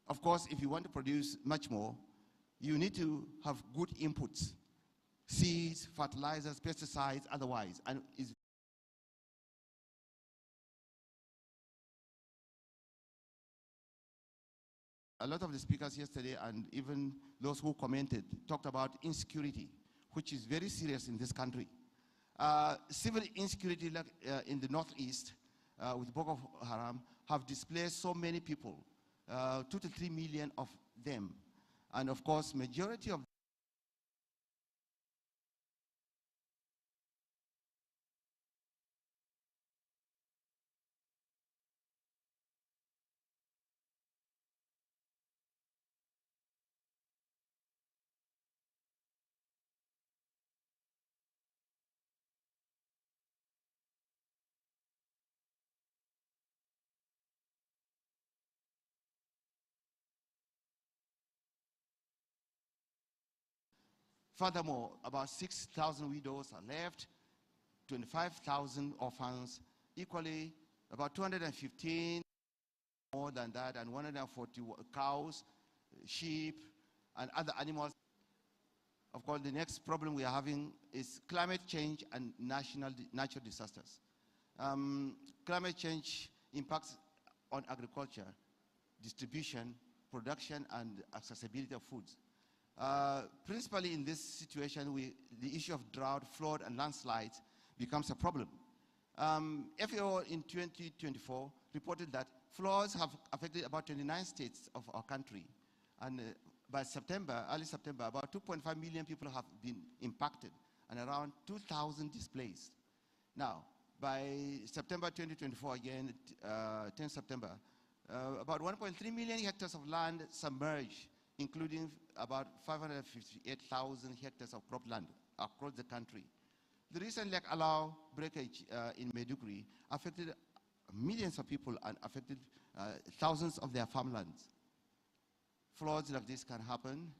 Of course, if you want to produce much more, you need to have good inputs. Seeds, fertilizers, pesticides, otherwise. And a lot of the speakers yesterday and even those who commented talked about insecurity, which is very serious in this country. Civil insecurity in the northeast with Boko Haram have displaced so many people, 2 to 3 million of them. And of course, majority of furthermore, about 6,000 widows are left, 25,000 orphans, equally about 215 more than that, and 140 cows, sheep, and other animals. Of course, the next problem we are having is climate change and natural disasters. Climate change impacts on agriculture, distribution, production, and accessibility of foods. Principally in this situation, the issue of drought, flood, and landslides becomes a problem. FAO in 2024 reported that floods have affected about 29 states of our country. And by September, early September, about 2.5 million people have been impacted and around 2,000 displaced. Now, by September 2024, again, 10 September, about 1.3 million hectares of land submerged, including about 558,000 hectares of cropland across the country. The recent Lake Alau breakage in Maiduguri affected millions of people and affected thousands of their farmlands. Floods like this can happen.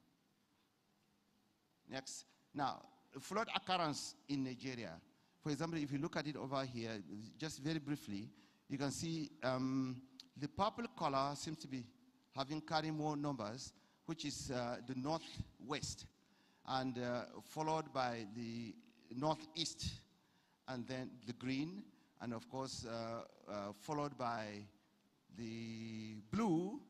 Next. Now, flood occurrence in Nigeria. For example, if you look at it over here, just very briefly, you can see the purple color seems to be carrying more numbers, which is the northwest, and followed by the northeast, and then the green, and of course followed by the blue,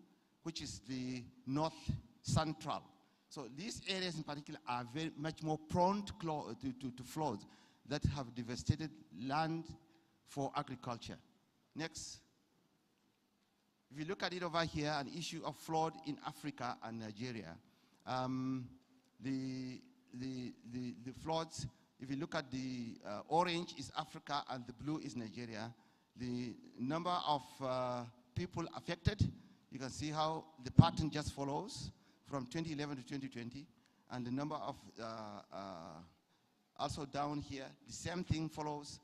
which is the north central. So these areas in particular are very much more prone to floods that have devastated land for agriculture. Next. If you look at it over here, an issue of flood in Africa and Nigeria, the floods, if you look at the orange is Africa and the blue is Nigeria, the number of people affected, you can see how the pattern just follows from 2011 to 2020, and the number of, also down here, the same thing follows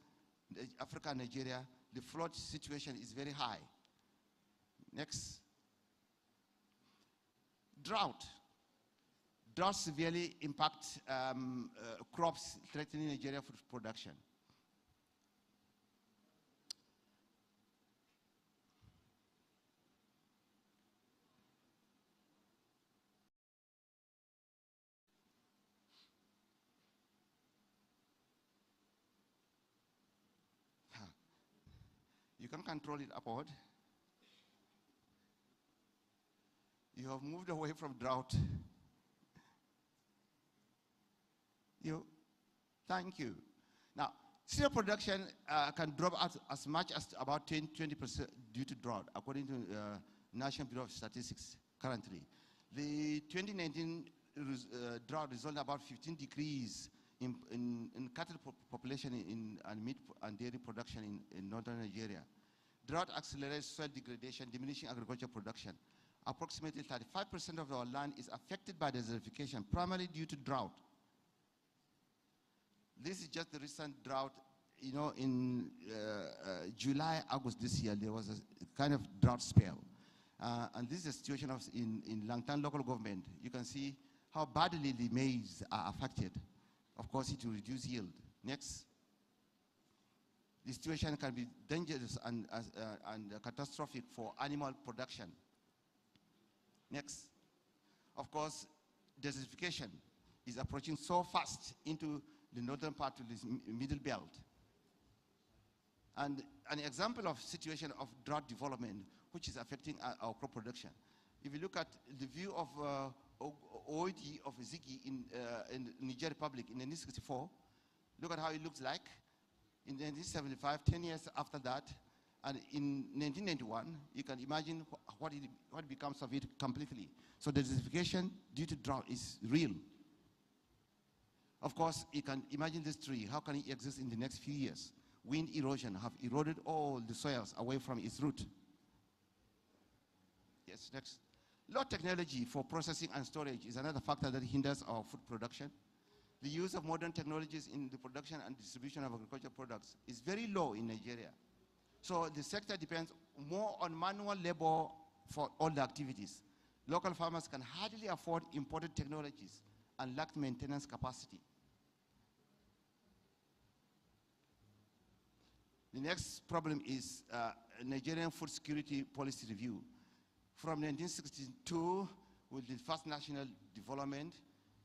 Africa and Nigeria. The flood situation is very high. Next. Drought. Drought severely impacts crops, threatening Nigeria food production. You can control it upward. You have moved away from drought. Thank you. Now, cereal production can drop as much as about 20% due to drought, according to National Bureau of Statistics currently. The 2019 drought resulted in about 15 decrease in cattle population and meat and dairy production in northern Nigeria. Drought accelerates soil degradation, diminishing agricultural production. Approximately 35% of our land is affected by desertification, primarily due to drought. This is just the recent drought. You know, in July, August this year, there was a kind of drought spell. And this is a situation in Langtan local government. You can see how badly the maize are affected. Of course, it will reduce yield. Next. The situation can be dangerous and catastrophic for animal production. Next. Of course, desertification is approaching so fast into the northern part of this middle belt. And an example of situation of drought development, which is affecting our crop production. If you look at the view of OIT of Ziggy in Niger Republic in 1964, look at how it looks like. In 1975, 10 years after that, and in 1991, you can imagine what becomes of it completely. So the desertification due to drought is real. Of course, you can imagine this tree. How can it exist in the next few years? Wind erosion have eroded all the soils away from its root. Yes, next. Low technology for processing and storage is another factor that hinders our food production. The use of modern technologies in the production and distribution of agricultural products is very low in Nigeria. So the sector depends more on manual labor for all the activities. Local farmers can hardly afford imported technologies and lack maintenance capacity. The next problem is Nigerian food security policy review. From 1962, with the first national development,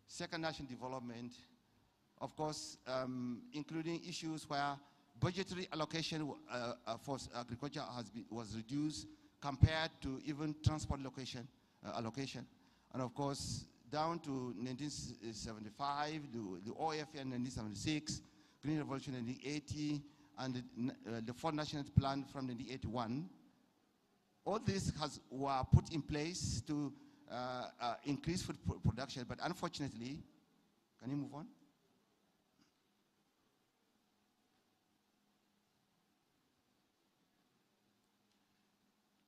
second national development, of course, including issues where budgetary allocation for agriculture was reduced compared to even transport allocation. And of course, down to 1975, the OFA in 1976, Green Revolution in 1980, and the fourth national plan from 1981. All this were put in place to increase food production, but unfortunately, can you move on?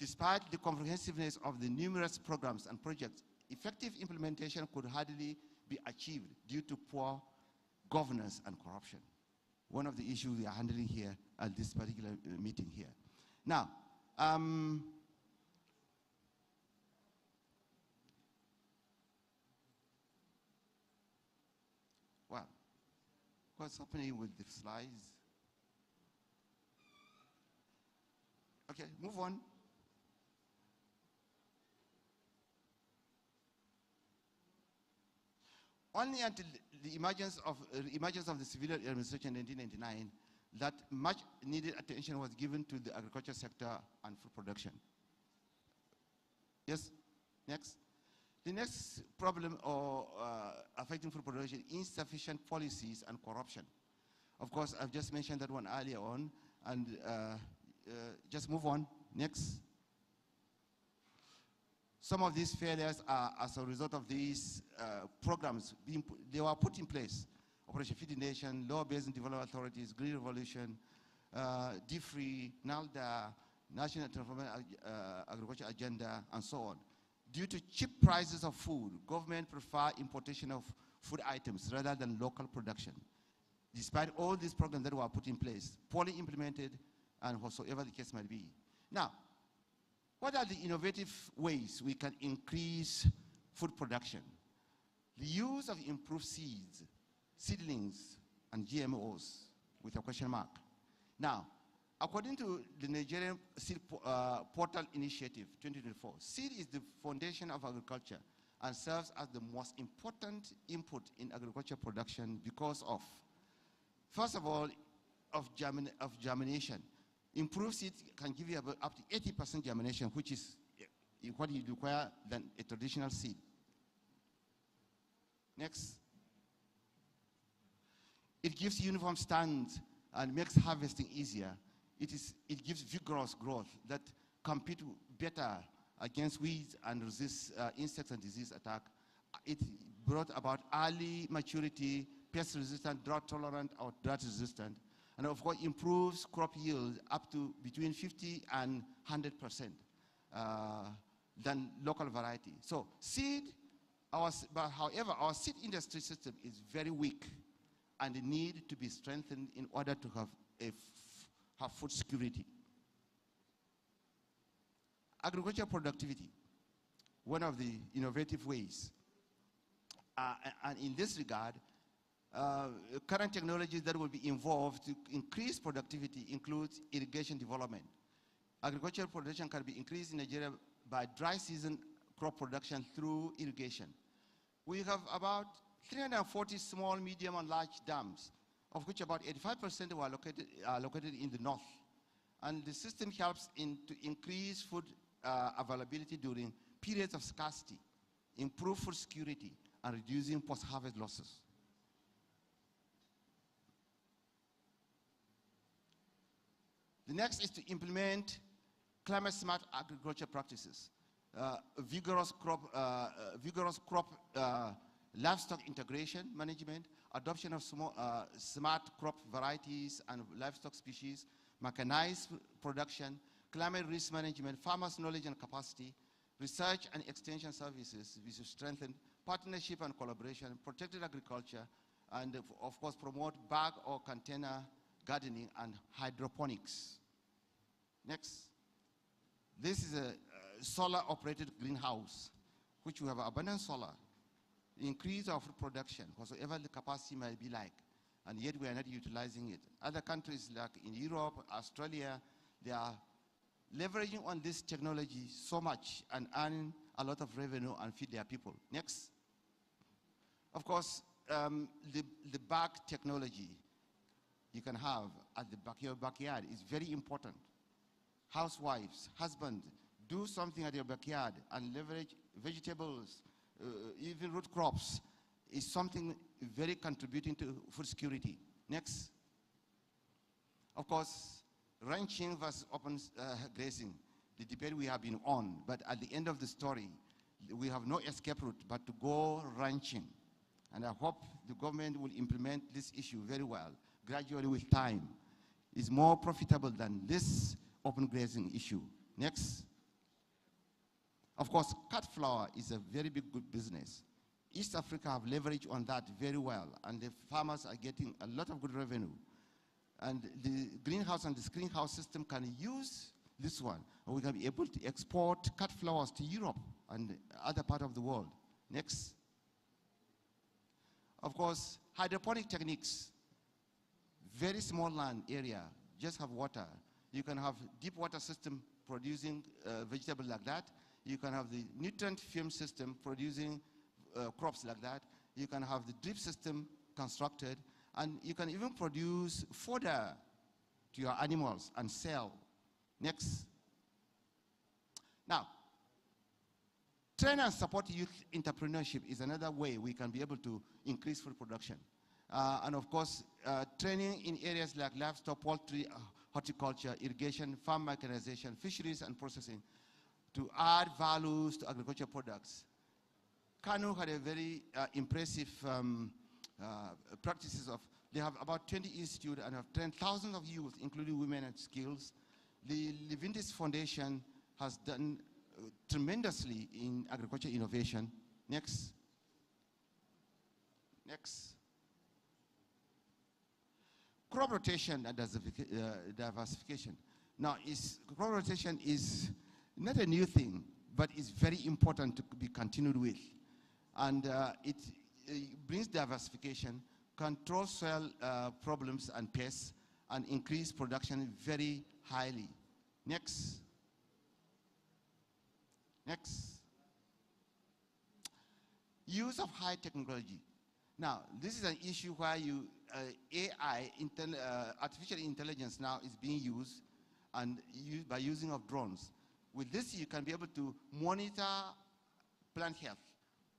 Despite the comprehensiveness of the numerous programs and projects, effective implementation could hardly be achieved due to poor governance and corruption. One of the issues we are handling here at this particular meeting here. Now, well, what's happening with the slides? Okay, move on. Only until the emergence of the civilian administration in 1999 that much needed attention was given to the agriculture sector and food production. Yes, next. The next problem affecting food production, insufficient policies and corruption. Of course, I've just mentioned that one earlier on, and just move on, next. Some of these failures are as a result of these programs they were put in place. Operation Feed the Nation, Law Basin Development Authorities, Green Revolution, DFRI, NALDA, National Transformation Agriculture Agenda, and so on. Due to cheap prices of food, government prefer importation of food items rather than local production. Despite all these programs that were put in place, poorly implemented, and whatsoever the case might be. Now, what are the innovative ways we can increase food production? The use of improved seeds, seedlings, and GMOs, with a question mark. Now, according to the Nigerian Seed Portal Initiative 2024, seed is the foundation of agriculture and serves as the most important input in agriculture production because of, first of all, of germination. Improved seeds can give you up to 80% germination, which is what you require than a traditional seed. Next. It gives uniform stands and makes harvesting easier. It gives vigorous growth that compete better against weeds and resist insects and disease attack. It brought about early maturity, pest resistant, drought tolerant, or drought resistant. And of course, improves crop yield up to between 50 and 100% than local variety. So seed, however, our seed industry system is very weak and need to be strengthened in order to have food security. Agricultural productivity, one of the innovative ways. And in this regard, current technologies that will be involved to increase productivity includes irrigation development. Agricultural production can be increased in Nigeria by dry season crop production through irrigation. We have about 340 small, medium, and large dams, of which about 85% are located in the north. And the system helps to increase food availability during periods of scarcity, improve food security, and reducing post-harvest losses. The next is to implement climate-smart agriculture practices, vigorous crop livestock integration management, adoption of smart crop varieties and livestock species, mechanized production, climate risk management, farmers' knowledge and capacity, research and extension services. We should strengthen partnership and collaboration, protected agriculture, and of course promote bag or container gardening and hydroponics. Next. This is a solar-operated greenhouse, which we have abundant solar. Increase our food production, whatsoever the capacity might be like. and yet we are not utilizing it. Other countries like in Europe, Australia, they are leveraging on this technology so much and earning a lot of revenue and feed their people. Next. Of course, the bag technology you can have at your backyard is very important. Housewives, husbands, do something at your backyard and leverage vegetables, even root crops, is something very contributing to food security. Next. Of course, ranching versus open grazing, the debate we have been on, but at the end of the story, we have no escape route but to go ranching. And I hope the government will implement this issue very well, gradually with time. It's more profitable than this open grazing issue. Next. Of course, cut flower is a very big good business. East Africa have leveraged on that very well, and the farmers are getting a lot of good revenue. And the greenhouse and the screenhouse system can use this one, and we can be able to export cut flowers to Europe and other part of the world. Next. Of course, hydroponic techniques, very small land area, just have water. You can have deep water system producing vegetable like that. You can have the nutrient film system producing crops like that. You can have the drip system constructed, and you can even produce fodder to your animals and sell. Next. Now, train and support youth entrepreneurship is another way we can be able to increase food production. And of course, training in areas like livestock, poultry, horticulture, irrigation, farm mechanization, fisheries and processing to add values to agricultural products. Kano had a very impressive practices of, they have about 20 institutes and have trained thousands of youth, including women and skills. The Livindis Foundation has done tremendously in agriculture innovation. Next. Next. Crop rotation and diversification. Now, crop rotation is not a new thing, but it's very important to be continued with. And it brings diversification, control soil problems and pests, and increase production very highly. Next. Next. Use of high technology. Now, this is an issue where AI, artificial intelligence now is being used and by using of drones. With this, you can be able to monitor plant health,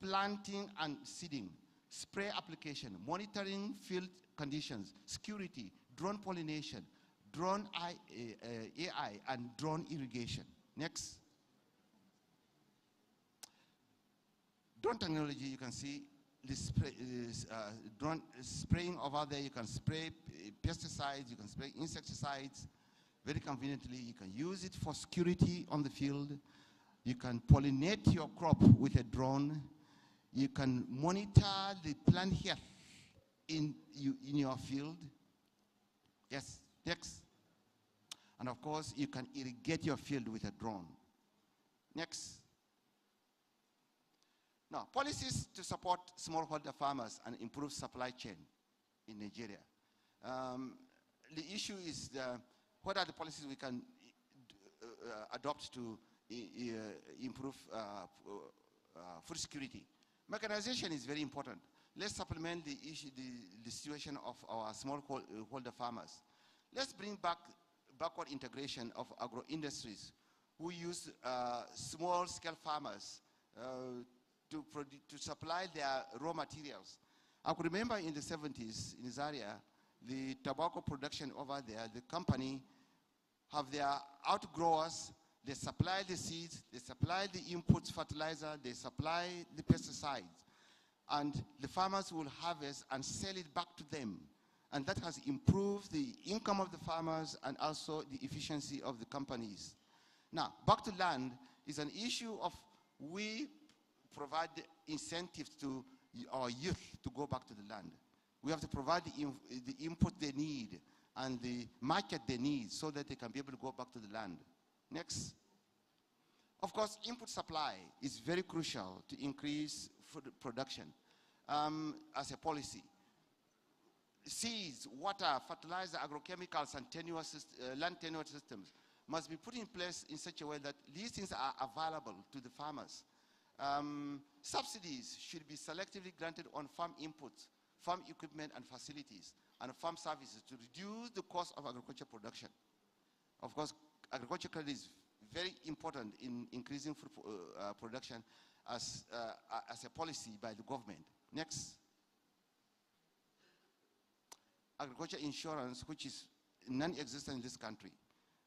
planting and seeding, spray application, monitoring field conditions, security, drone pollination, drone AI, and drone irrigation. Next. Drone technology, you can see this drone spraying over there. You can spray pesticides, you can spray insecticides very conveniently. You can use it for security on the field. You can pollinate your crop with a drone. You can monitor the plant health in your field. Yes, next. And of course, you can irrigate your field with a drone. Next. Now, policies to support smallholder farmers and improve supply chain in Nigeria. The issue is what are the policies we can adopt to improve food security. Mechanization is very important. Let's supplement the issue, the situation of our smallholder farmers. Let's bring back backward integration of agro-industries who use small-scale farmers to supply their raw materials. I could remember in the 70s in Zaria, the tobacco production over there, the company have their outgrowers, they supply the seeds, they supply the inputs, fertilizer, they supply the pesticides. And the farmers will harvest and sell it back to them. And that has improved the income of the farmers and also the efficiency of the companies. Now, back to land is an issue of we provide incentives to our youth to go back to the land. We have to provide the input they need and the market they need so that they can be able to go back to the land. Next. Of course, input supply is very crucial to increase food production as a policy. seeds, water, fertilizer, agrochemicals, and land tenure systems must be put in place in such a way that these things are available to the farmers. Subsidies should be selectively granted on farm inputs, farm equipment and facilities, and farm services to reduce the cost of agriculture production. Of course, agriculture credit is very important in increasing food production as a policy by the government. Next. Agriculture insurance, which is non-existent in this country,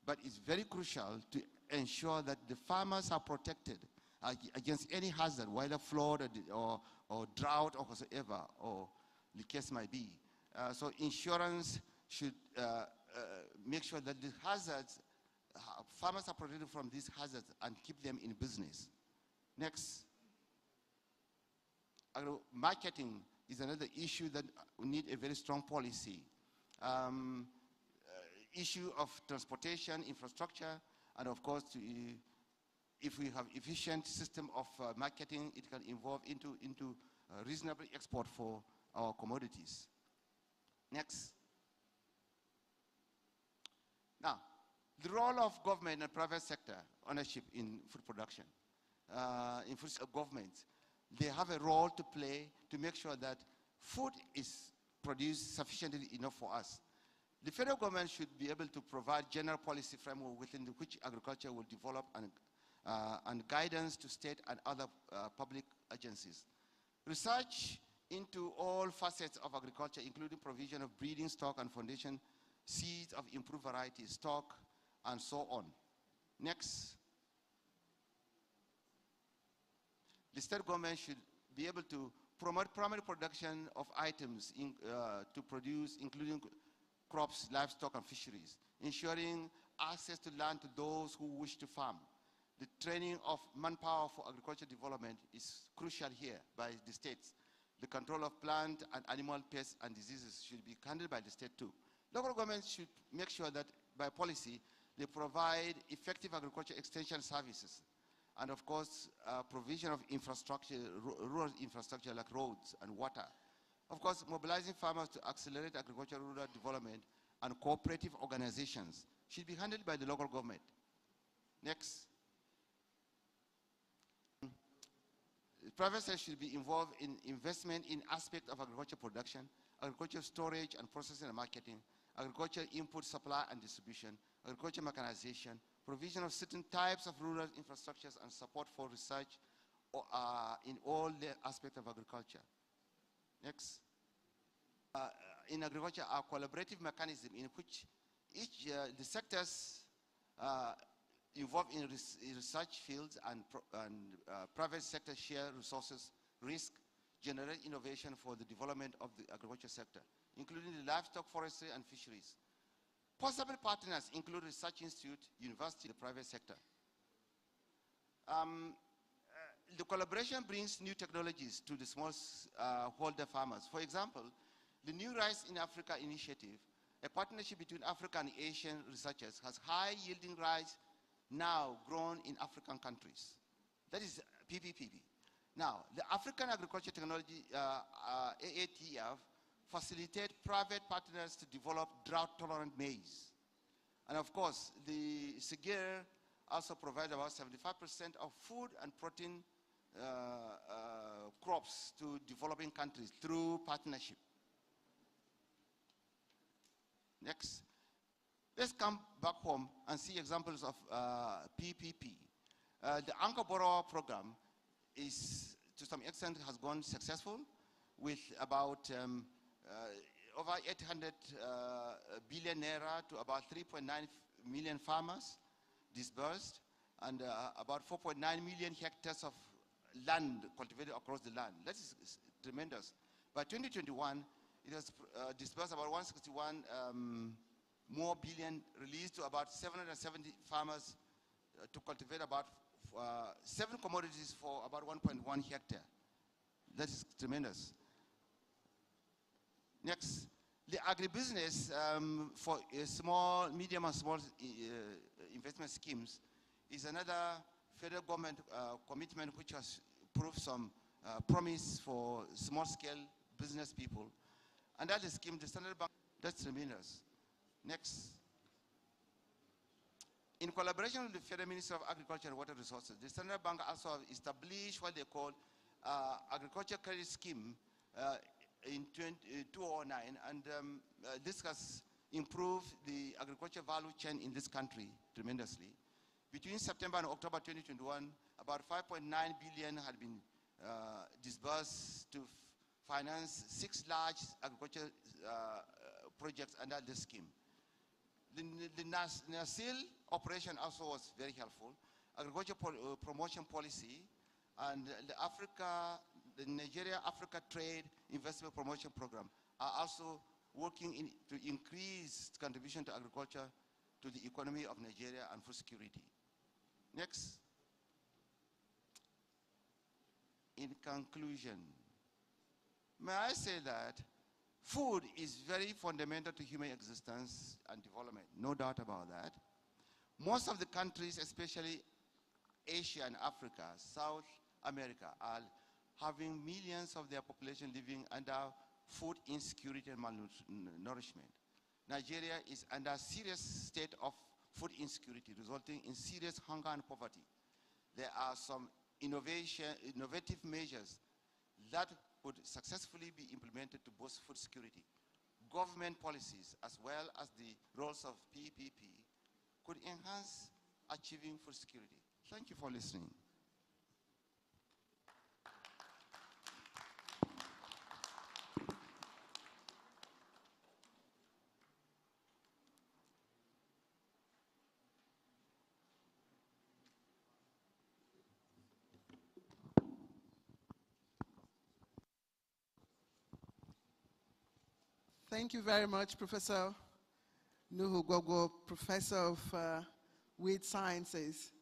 but it's very crucial to ensure that the farmers are protected against any hazard, whether flood or drought or whatsoever, or the case might be. So insurance should make sure that the hazards, farmers are protected from these hazards and keep them in business. Next. Marketing is another issue that we need a very strong policy. Issue of transportation, infrastructure, and of course, if we have efficient system of marketing, it can evolve into reasonable export for our commodities. Next. Now, the role of government and private sector ownership in food production. In food government, they have a role to play to make sure that food is produced sufficiently enough for us. The federal government should be able to provide general policy framework within which agriculture will develop and guidance to state and other public agencies. Research into all facets of agriculture, including provision of breeding stock and foundation seeds of improved varieties, stock, and so on. Next. The state government should be able to promote primary production of items to produce, including crops, livestock, and fisheries, ensuring access to land to those who wish to farm. The training of manpower for agriculture development is crucial here by the states. The control of plant and animal pests and diseases should be handled by the state too. Local governments should make sure that by policy, they provide effective agriculture extension services. And of course, provision of infrastructure, rural infrastructure like roads and water. Of course, mobilizing farmers to accelerate agricultural rural development and cooperative organizations should be handled by the local government. Next. The private sector should be involved in investment in aspects of agriculture production, agriculture storage and processing and marketing, agriculture input supply and distribution, agriculture mechanization, provision of certain types of rural infrastructures and support for research in all the aspects of agriculture. Next. In agriculture, a collaborative mechanism in which the sectors involved in research fields and private sector share resources, risk, generate innovation for the development of the agriculture sector, including the livestock, forestry, and fisheries. Possible partners include research institute, university, the private sector. The collaboration brings new technologies to the smallholder farmers. For example, the New Rice in Africa initiative, a partnership between African and Asian researchers, has high-yielding rice now grown in African countries. That is PPPP. Now, the African Agriculture Technology, AATF, facilitate private partners to develop drought-tolerant maize. And of course, the SIGIR also provides about 75% of food and protein crops to developing countries through partnership. Next. Let's come back home and see examples of PPP. The Anchor Borrower program is, to some extent, has gone successful with about over 800 billion naira to about 3.9 million farmers disbursed, and about 4.9 million hectares of land cultivated across the land. That is tremendous. By 2021, it has disbursed about 161 more billion, released to about 770 farmers to cultivate about 7 commodities for about 1.1 hectare. That is tremendous. Next, the agribusiness for small, medium and small investment schemes is another federal government commitment which has proved some promise for small-scale business people. And that scheme, the Standard Bank, that's tremendous. Next. In collaboration with the Federal Ministry of Agriculture and Water Resources, the Standard Bank also have established what they call Agriculture Credit Scheme in 2009, and this has improved the agriculture value chain in this country tremendously. Between September and October 2021, about 5.9 billion had been disbursed to finance 6 large agriculture projects under this scheme. The NASIL operation also was very helpful. Agriculture promotion policy and the Nigeria Africa Trade Investment Promotion Program are also working to increase contribution to agriculture to the economy of Nigeria and food security. Next. In conclusion, may I say that food is very fundamental to human existence and development, no doubt about that. Most of the countries, especially Asia and Africa, South America, are having millions of their population living under food insecurity and malnourishment. Nigeria is under a serious state of food insecurity, resulting in serious hunger and poverty. There are some innovative measures that could successfully be implemented to boost food security. Government policies, as well as the roles of PPP, could enhance achieving food security. Thank you for listening. Thank you very much, Professor Nuhu Gogo, Professor of Weed Sciences.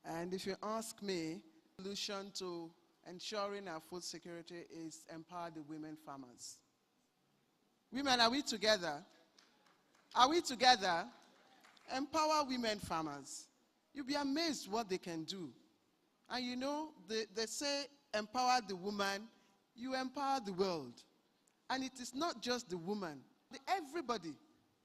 And if you ask me, the solution to ensuring our food security is empower the women farmers. Women, are we together? Are we together? Empower women farmers. You'll be amazed what they can do. And you know, they say empower the woman, you empower the world. And it is not just the woman, everybody.